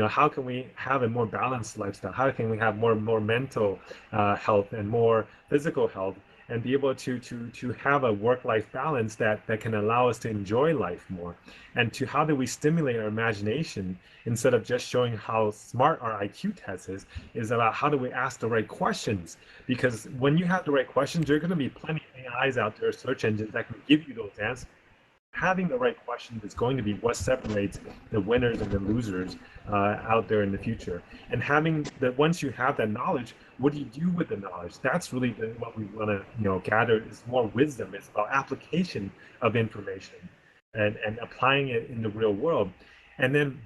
How can we have a more balanced lifestyle? How can we have more mental health and more physical health, and be able to have a work-life balance that can allow us to enjoy life more? And how do we stimulate our imagination instead of just showing how smart our IQ test is about how do we ask the right questions? Because when you have the right questions, there are going to be plenty of AIs out there, search engines, that can give you those answers. Having the right questions is going to be what separates the winners and the losers out there in the future. And having that, once you have that knowledge, what do you do with the knowledge? That's really what we want to gather, is more wisdom. It's about application of information and applying it in the real world. And then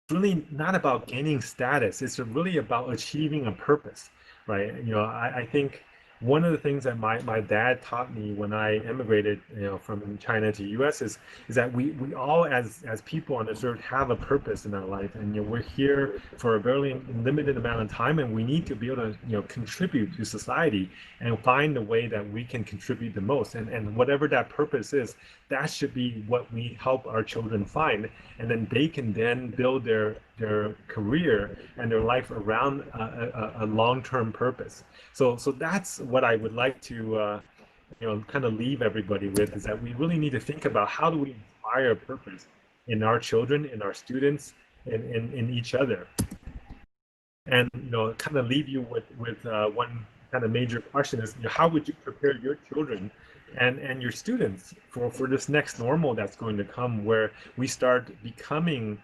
it's really not about gaining status. It's really about achieving a purpose, right? I think one of the things that my dad taught me when I immigrated, from China to US is that we all as people on this earth have a purpose in our life, and we're here for a very limited amount of time, and we need to be able to contribute to society and find the way that we can contribute the most, and whatever that purpose is, that should be what we help our children find, and then they can then build their career and their life around a long-term purpose. So that's what I would like to kind of leave everybody with, is that we really need to think about how do we inspire purpose in our children, in our students, in each other. And kind of leave you with one kind of major question is, how would you prepare your children and your students for this next normal that's going to come, where we start becoming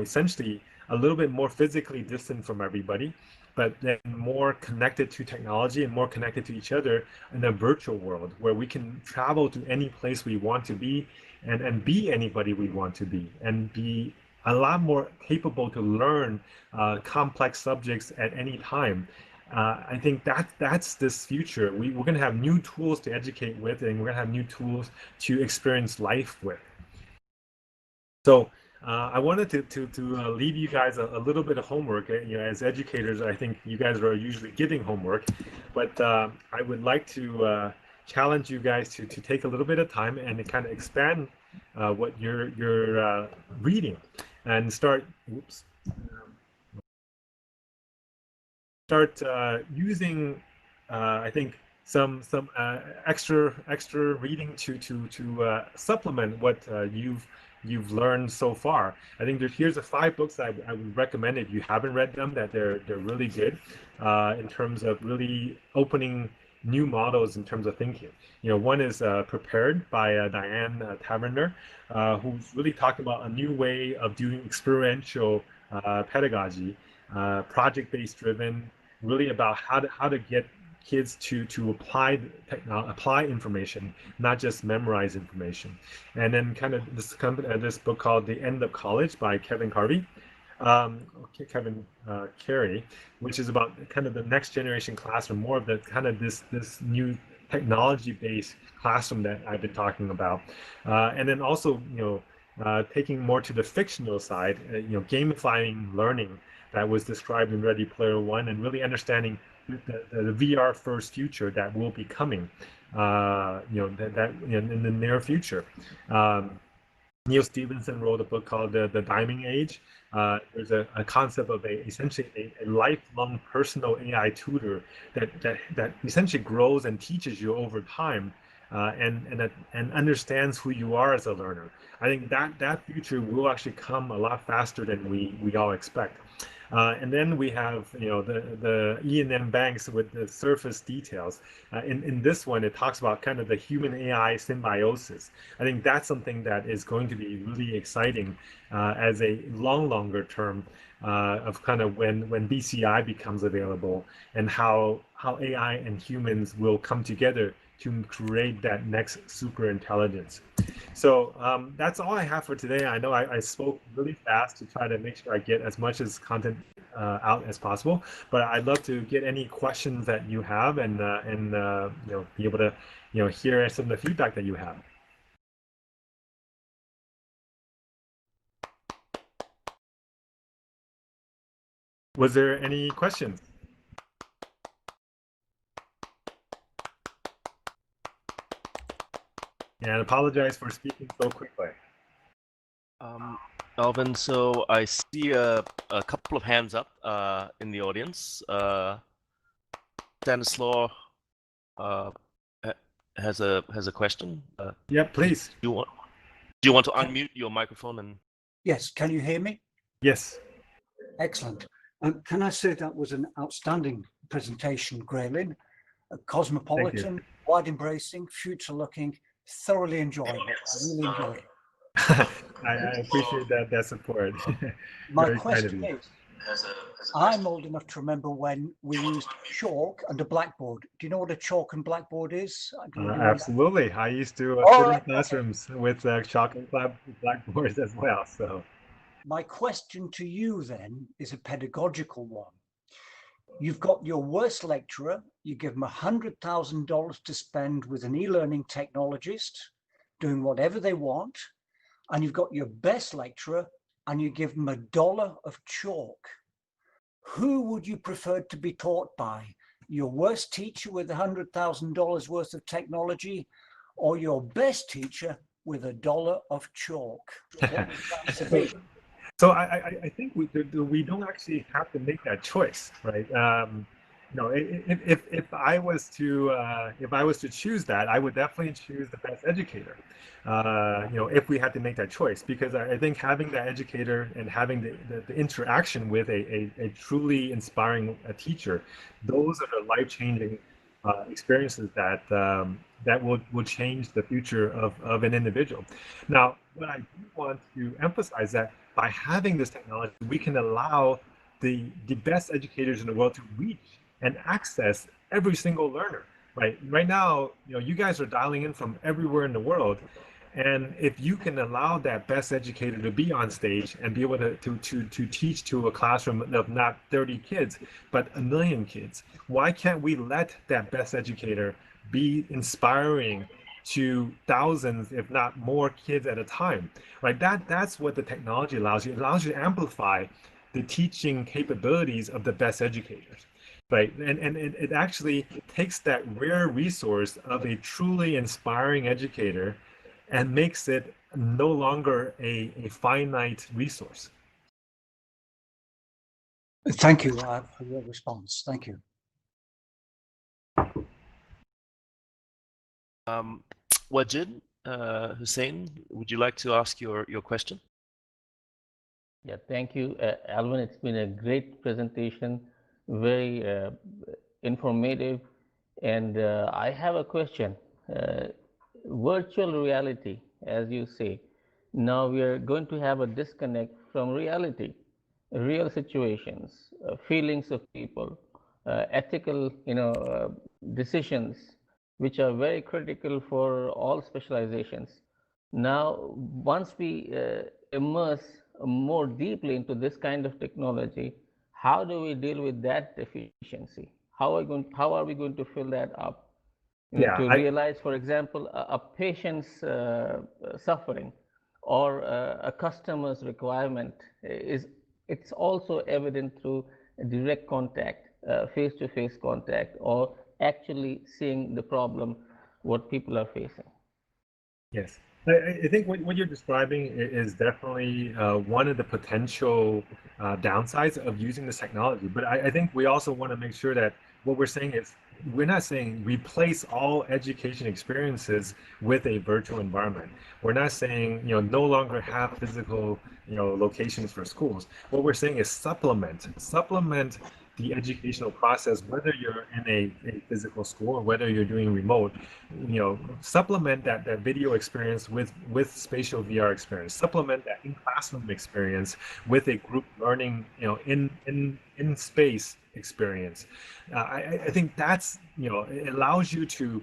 essentially a little bit more physically distant from everybody, but then more connected to technology and more connected to each other in a virtual world where we can travel to any place we want to be and be anybody we want to be and be a lot more capable to learn complex subjects at any time. I think that's this future. We're going to have new tools to educate with, and we're going to have new tools to experience life with. So I wanted to leave you guys a little bit of homework. As educators, I think you guys are usually giving homework, but I would like to challenge you guys to take a little bit of time and to kind of expand what you're reading, and start using I think some extra reading to supplement what you've learned so far. I think here's the 5 books I would recommend if you haven't read them, that they're really good in terms of really opening new models in terms of thinking. One is Prepared by Diane Taverner, who's really talking about a new way of doing experiential pedagogy, project-based driven, really about how to get kids to apply information, not just memorize information. And then kind of this book called The End of College by Kevin Carey, which is about kind of the next generation classroom, more of the kind of this new technology-based classroom that I've been talking about. And then also, taking more to the fictional side, gamifying learning that was described in Ready Player One, and really understanding the VR first future that will be coming, in the near future. Neil Stephenson wrote a book called The Diamond Age. There's a concept of essentially a lifelong personal AI tutor that essentially grows and teaches you over time, and understands who you are as a learner. I think that future will actually come a lot faster than we all expect. And then we have the E&M banks with the surface details. In this one, it talks about kind of the human AI symbiosis. I think that's something that is going to be really exciting as a longer term of kind of when BCI becomes available, and how AI and humans will come together to create that next super intelligence. So that's all I have for today. I know I spoke really fast to try to make sure I get as much as content out as possible, but I'd love to get any questions that you have, and be able to hear some of the feedback that you have. Was there any questions? And apologize for speaking so quickly. Alvin, so I see a couple of hands up in the audience. Stanislaw has a question. Yeah, please. Do you want to unmute your microphone and? Yes, can you hear me? Yes. Excellent. Can I say that was an outstanding presentation, Graylin? Cosmopolitan, wide embracing, future looking, thoroughly enjoyable. I really enjoyed it. I appreciate that support. My question is, I'm old enough to remember when we used chalk and a blackboard. Do you know what a chalk and blackboard is? Absolutely. I used to sit in classrooms with chalk and blackboards as well. So my question to you then is a pedagogical one. You've got your worst lecturer, you give them $100,000 to spend with an e-learning technologist, doing whatever they want, and you've got your best lecturer, and you give them $1 of chalk. Who would you prefer to be taught by? Your worst teacher with $100,000 worth of technology, or your best teacher with $1 of chalk? What would the answer be? So I think we don't actually have to make that choice, right? No, if I was to choose that, I would definitely choose the best educator. If we had to make that choice, because I think having that educator and having the interaction with a truly inspiring teacher, those are the life-changing experiences that will change the future of an individual. Now, what I do want to emphasize that by having this technology, we can allow the best educators in the world to reach and access every single learner. Right now, you guys are dialing in from everywhere in the world, and if you can allow that best educator to be on stage and be able to teach to a classroom of not 30 kids but a million kids, why can't we let that best educator be inspiring to thousands, if not more, kids at a time? Right, that's what the technology allows you. It allows you to amplify the teaching capabilities of the best educators. Right. And it actually takes that rare resource of a truly inspiring educator and makes it no longer a finite resource. Thank you for your response. Thank you. Wajid, Hussein, would you like to ask your question? Yeah, thank you, Alvin. It's been a great presentation, very informative. And I have a question. Virtual reality, as you say, now we are going to have a disconnect from reality, real situations, feelings of people, ethical, decisions, which are very critical for all specializations. Now, once we immerse more deeply into this kind of technology, how do we deal with that deficiency? How are we going to fill that up? Yeah, To realize, for example, a patient's suffering or a customer's requirement it's also evident through direct contact, face-to-face contact, or actually seeing the problem, what people are facing. Yes. I think what you're describing is definitely one of the potential downsides of using this technology. But I think we also want to make sure that what we're saying is we're not saying replace all education experiences with a virtual environment. We're not saying, no longer have physical, locations for schools. What we're saying is supplement the educational process, whether you're in a physical school or whether you're doing remote. Supplement that video experience with spatial VR experience. Supplement that in classroom experience with a group learning, in space experience. I think that's, it allows you to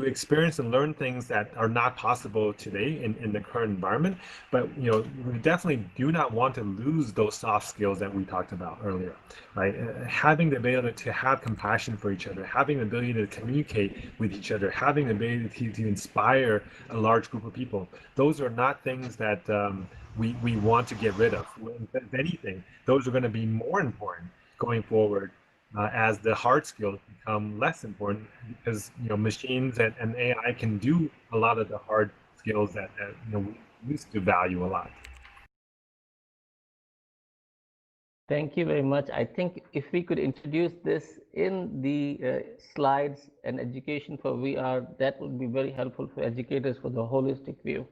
experience and learn things that are not possible today in the current environment. But we definitely do not want to lose those soft skills that we talked about earlier, right? Having the ability to have compassion for each other, having the ability to communicate with each other, having the ability to inspire a large group of people. Those are not things that we want to get rid of. If anything, those are going to be more important going forward as the hard skills become less important, because machines and AI can do a lot of the hard skills that we used to value a lot. Thank you very much. I think if we could introduce this in the slides and education for VR, that would be very helpful for educators for the holistic view.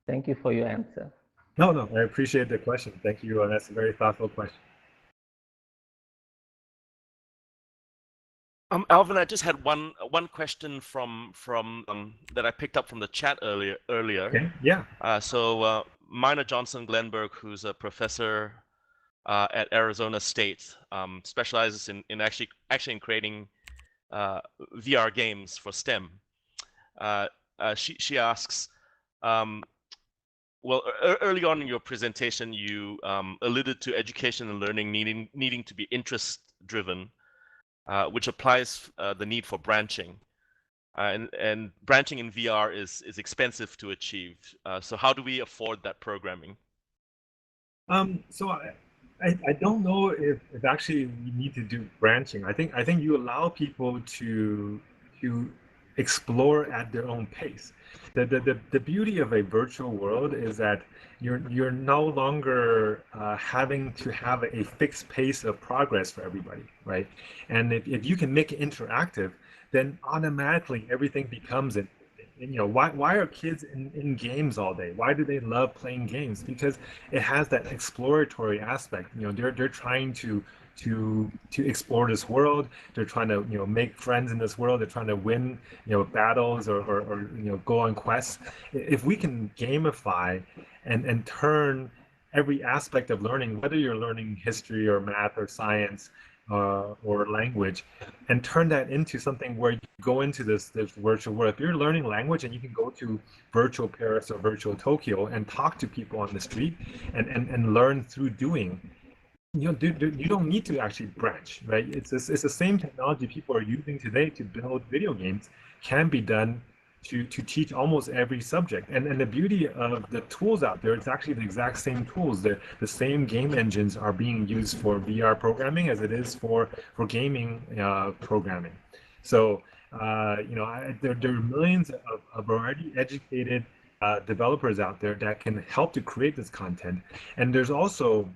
Thank you for your answer. No, I appreciate the question. Thank you. That's a very thoughtful question. Alvin, I just had one question from that I picked up from the chat earlier. Okay. Yeah. So Mina Johnson Glenberg, who's a professor at Arizona State, specializes in actually in creating VR games for STEM. She asks, well, early on in your presentation, you alluded to education and learning needing to be interest driven, which applies the need for branching. And branching in VR is expensive to achieve. So how do we afford that programming? So I don't know if actually we need to do branching. I think you allow people to explore at their own pace. The beauty of a virtual world is that you're no longer having to have a fixed pace of progress for everybody, right? And if you can make it interactive, then automatically everything becomes it. You know, why are kids in games all day? Why do they love playing games? Because it has that exploratory aspect. You know, they're trying to explore this world. They're trying to, you know, make friends in this world. They're trying to win, you know, battles or you know, go on quests. If we can gamify and turn every aspect of learning, whether you're learning history or math or science or language, and turn that into something where you go into this virtual world. If you're learning language and you can go to virtual Paris or virtual Tokyo and talk to people on the street and learn through doing, you know, you don't need to actually branch, right? It's the same technology people are using today to build video games can be done to teach almost every subject. And the beauty of the tools out there, it's actually the exact same tools. The same game engines are being used for VR programming as it is for gaming programming. So you know, there are millions of already educated developers out there that can help to create this content. And there's also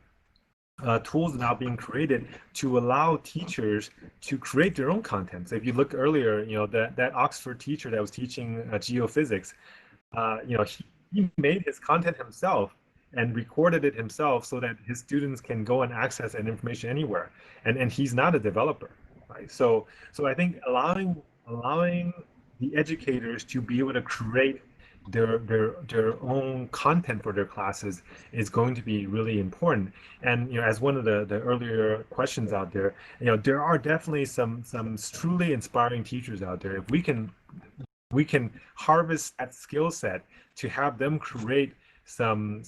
tools now being created to allow teachers to create their own content. So if you look earlier, you know, that Oxford teacher that was teaching geophysics, you know, he made his content himself and recorded it himself so that his students can go and access that information anywhere. And he's not a developer, right? So I think allowing the educators to be able to create their own content for their classes is going to be really important. And you know, as one of the earlier questions out there, you know, there are definitely some truly inspiring teachers out there. If we can harvest that skill set to have them create some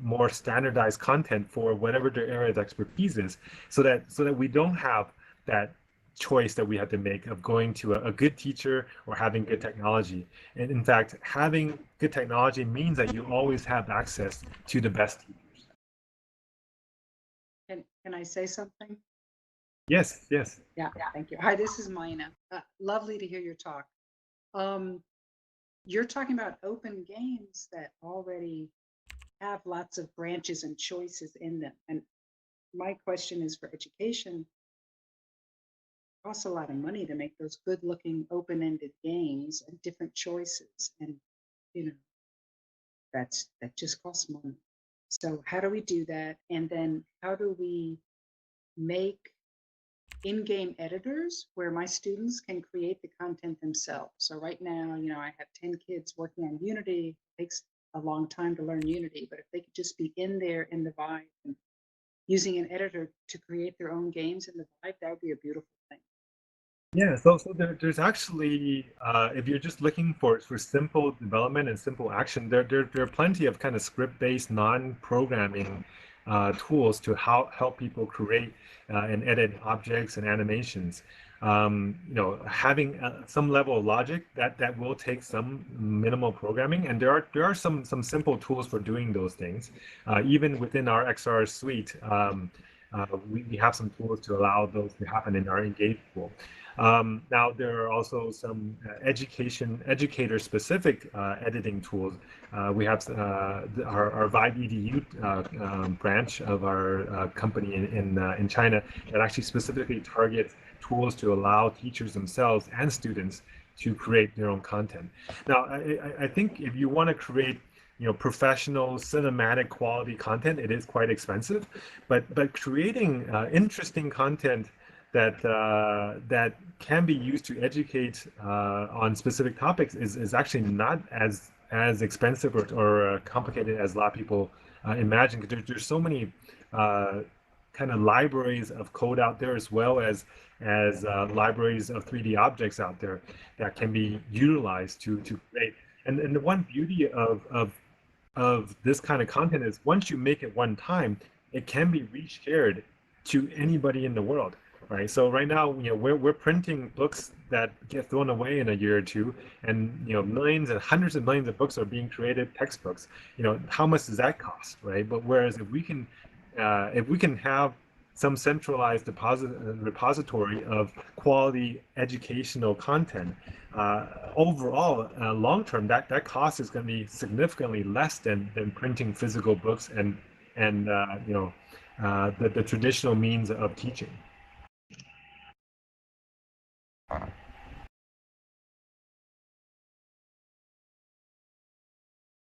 more standardized content for whatever their area of expertise is, so that we don't have that choice that we have to make of going to a good teacher or having good technology. And in fact, having good technology means that you always have access to the best teachers. Can I say something? Yes, yes. Yeah, thank you. Hi, this is Mina. Lovely to hear your talk. You're talking about open games that already have lots of branches and choices in them. And my question is, for education, it costs a lot of money to make those good-looking open-ended games and different choices. And, you know, that just costs money. So how do we do that? And then how do we make in-game editors where my students can create the content themselves? So right now, you know, I have 10 kids working on Unity. It takes a long time to learn Unity, but if they could just be in there in the Vive and using an editor to create their own games in the Vive, that would be a beautiful thing. Yeah, so there's actually, if you're just looking for simple development and simple action, there are plenty of kind of script-based, non-programming tools to help people create and edit objects and animations. You know, having some level of logic that will take some minimal programming, and there are some simple tools for doing those things. Even within our XR suite, we have some tools to allow those to happen in our Engage tool. Now there are also some educator-specific editing tools. We have our Vive EDU branch of our company in China that actually specifically targets tools to allow teachers themselves and students to create their own content. Now, I think if you want to create, you know, professional cinematic quality content, it is quite expensive, but creating interesting content that can be used to educate on specific topics is actually not as expensive or complicated as a lot of people imagine. Because there's so many kind of libraries of code out there, as well as libraries of 3D objects out there that can be utilized to create. And the one beauty of this kind of content is once you make it one time, it can be reshared to anybody in the world. Right. So right now, you know, we're printing books that get thrown away in a year or two, and you know, millions and hundreds of millions of books are being created, textbooks. You know, how much does that cost, right? But whereas if we can have some centralized repository of quality educational content, overall, long term, that cost is going to be significantly less than printing physical books and the traditional means of teaching.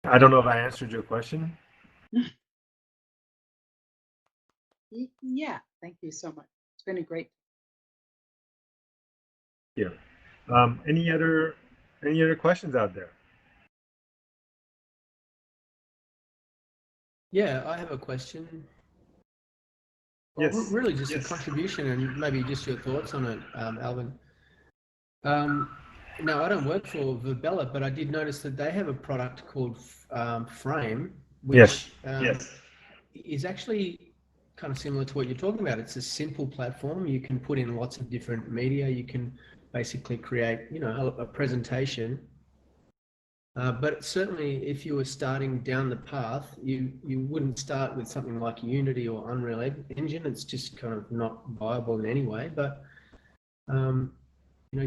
I don't know if I answered your question. Yeah, thank you so much. It's been a great. Yeah. Any other questions out there? Yeah, I have a question. Well, Yes. really just a contribution and maybe just your thoughts on it, Alvin. Now, I don't work for Verbella, but I did notice that they have a product called Frame, which is actually kind of similar to what you're talking about. It's a simple platform. You can put in lots of different media. You can basically create, a presentation. But certainly, if you were starting down the path, you wouldn't start with something like Unity or Unreal Engine. It's just kind of not viable in any way. But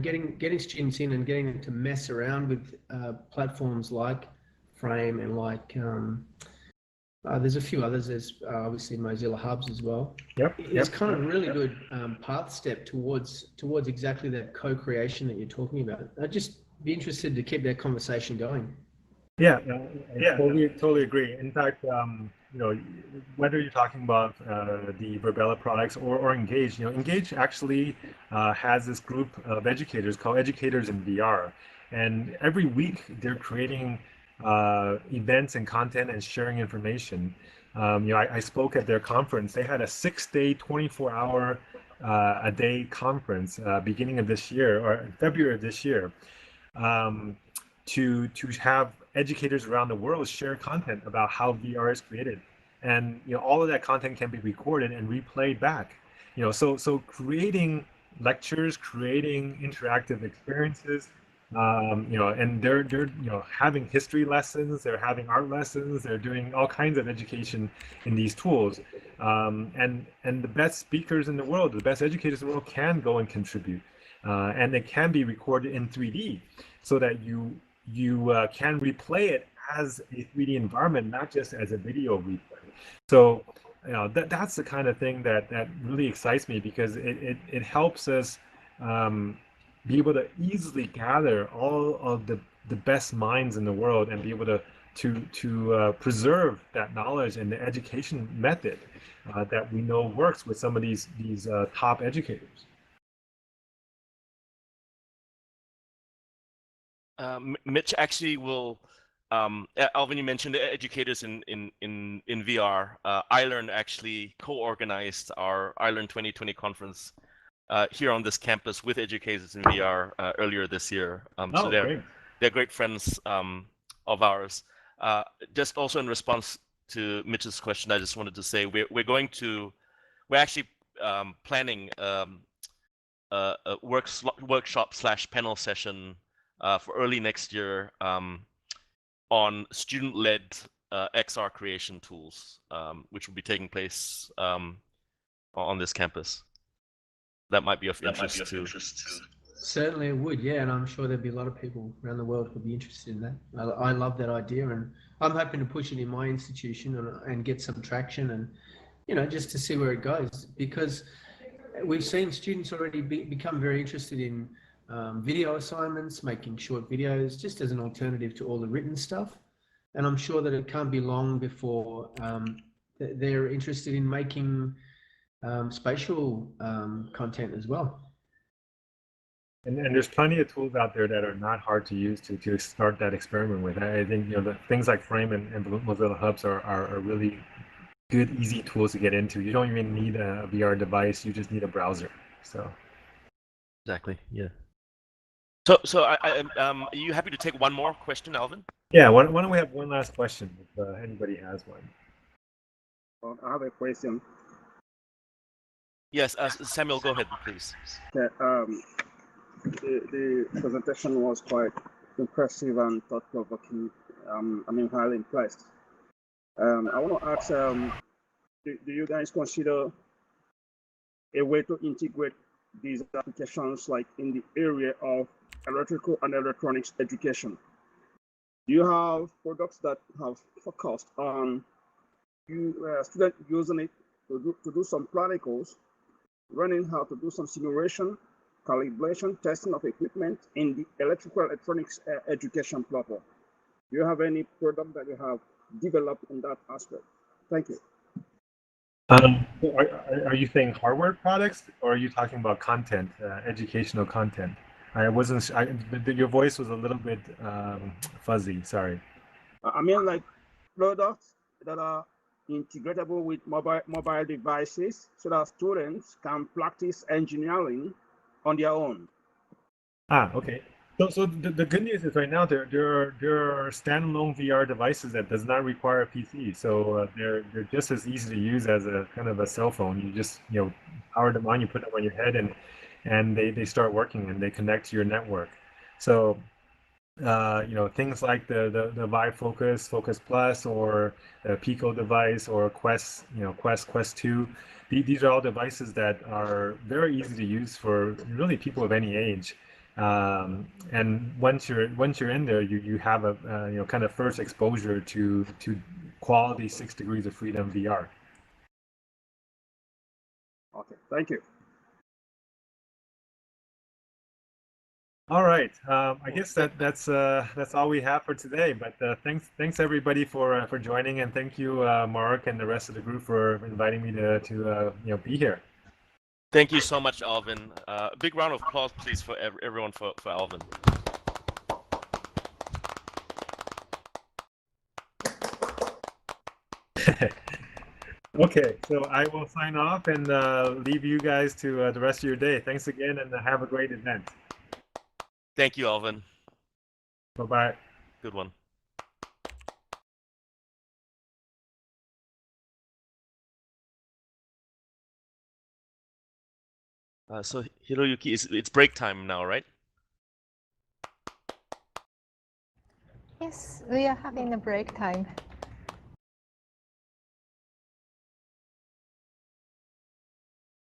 getting students in and getting them to mess around with platforms like Frame and like there's a few others. There's obviously Mozilla Hubs as well. It's kind of a really good path step towards exactly that co-creation that you're talking about. I'd just be interested to keep that conversation going. Yeah, I totally agree. In fact, whether you're talking about the Verbella products or Engage, Engage actually has this group of educators called Educators in VR, and every week they're creating events and content and sharing information. I spoke at their conference. They had a 6-day, 24-hour a day conference beginning of this year or February of this year. To have educators around the world share content about how VR is created, and all of that content can be recorded and replayed back. So creating lectures, creating interactive experiences, and they're having history lessons, they're having art lessons, they're doing all kinds of education in these tools, and the best speakers in the world, the best educators in the world can go and contribute, and it can be recorded in 3D so that you can replay it as a 3D environment, not just as a video replay. So that's the kind of thing that really excites me, because it helps us be able to easily gather all of the best minds in the world and be able to preserve that knowledge and the education method that we know works with some of these top educators. Mitch actually will. Alvin, you mentioned the educators in VR. iLearn actually co-organized our iLearn 2020 conference here on this campus with educators in VR earlier this year. So they're great friends of ours. Just also in response to Mitch's question, I just wanted to say we're actually planning a workshop/panel session for early next year on student-led XR creation tools, which will be taking place on this campus. That might be of interest too. Certainly it would, yeah, and I'm sure there'd be a lot of people around the world who'd be interested in that. I love that idea, and I'm hoping to push it in my institution and get some traction, and just to see where it goes, because we've seen students already become very interested in video assignments, making short videos, just as an alternative to all the written stuff. And I'm sure that it can't be long before they're interested in making spatial content as well. And there's plenty of tools out there that are not hard to use to start that experiment with. I think the things like Frame and Mozilla Hubs are really good, easy tools to get into. You don't even need a VR device; you just need a browser. So exactly, yeah. So are you happy to take one more question, Alvin? Yeah. Why don't we have one last question if anybody has one? Well, I have a question. Yes, Samuel, go ahead, please. Okay, the presentation was quite impressive and thought-provoking. I'm highly impressed. I want to ask, do you guys consider a way to integrate these applications like in the area of electrical and electronics education? Do you have products that have focused on students using it to do some practicals, learning how to do some simulation, calibration, testing of equipment in the electrical electronics education proper? Do you have any product that you have developed in that aspect? Thank you. Are you saying hardware products, or are you talking about content, educational content? I wasn't. Your voice was a little bit fuzzy. Sorry. I mean, like products that are integratable with mobile devices, so that students can practice engineering on their own. Okay. So the good news is right now there are standalone VR devices that does not require a PC. So they're just as easy to use as a kind of a cell phone. You just power them on, you put them on your head, and they start working and they connect to your network. So things like the Vive Focus, Focus Plus, or the Pico device, or Quest, Quest 2. These are all devices that are very easy to use for really people of any age. And once you're in there, you have a kind of first exposure to quality 6 degrees of freedom VR. Okay, thank you. All right, I guess that's all we have for today. But thanks everybody for joining, and thank you Mark and the rest of the group for inviting me to be here. Thank you so much, Alvin. A big round of applause, please, for everyone for Alvin. Okay, so I will sign off and leave you guys to the rest of your day. Thanks again, and have a great event. Thank you, Alvin. Bye-bye. Good one. So Hiroyuki, it's break time now, right? Yes, we are having a break time.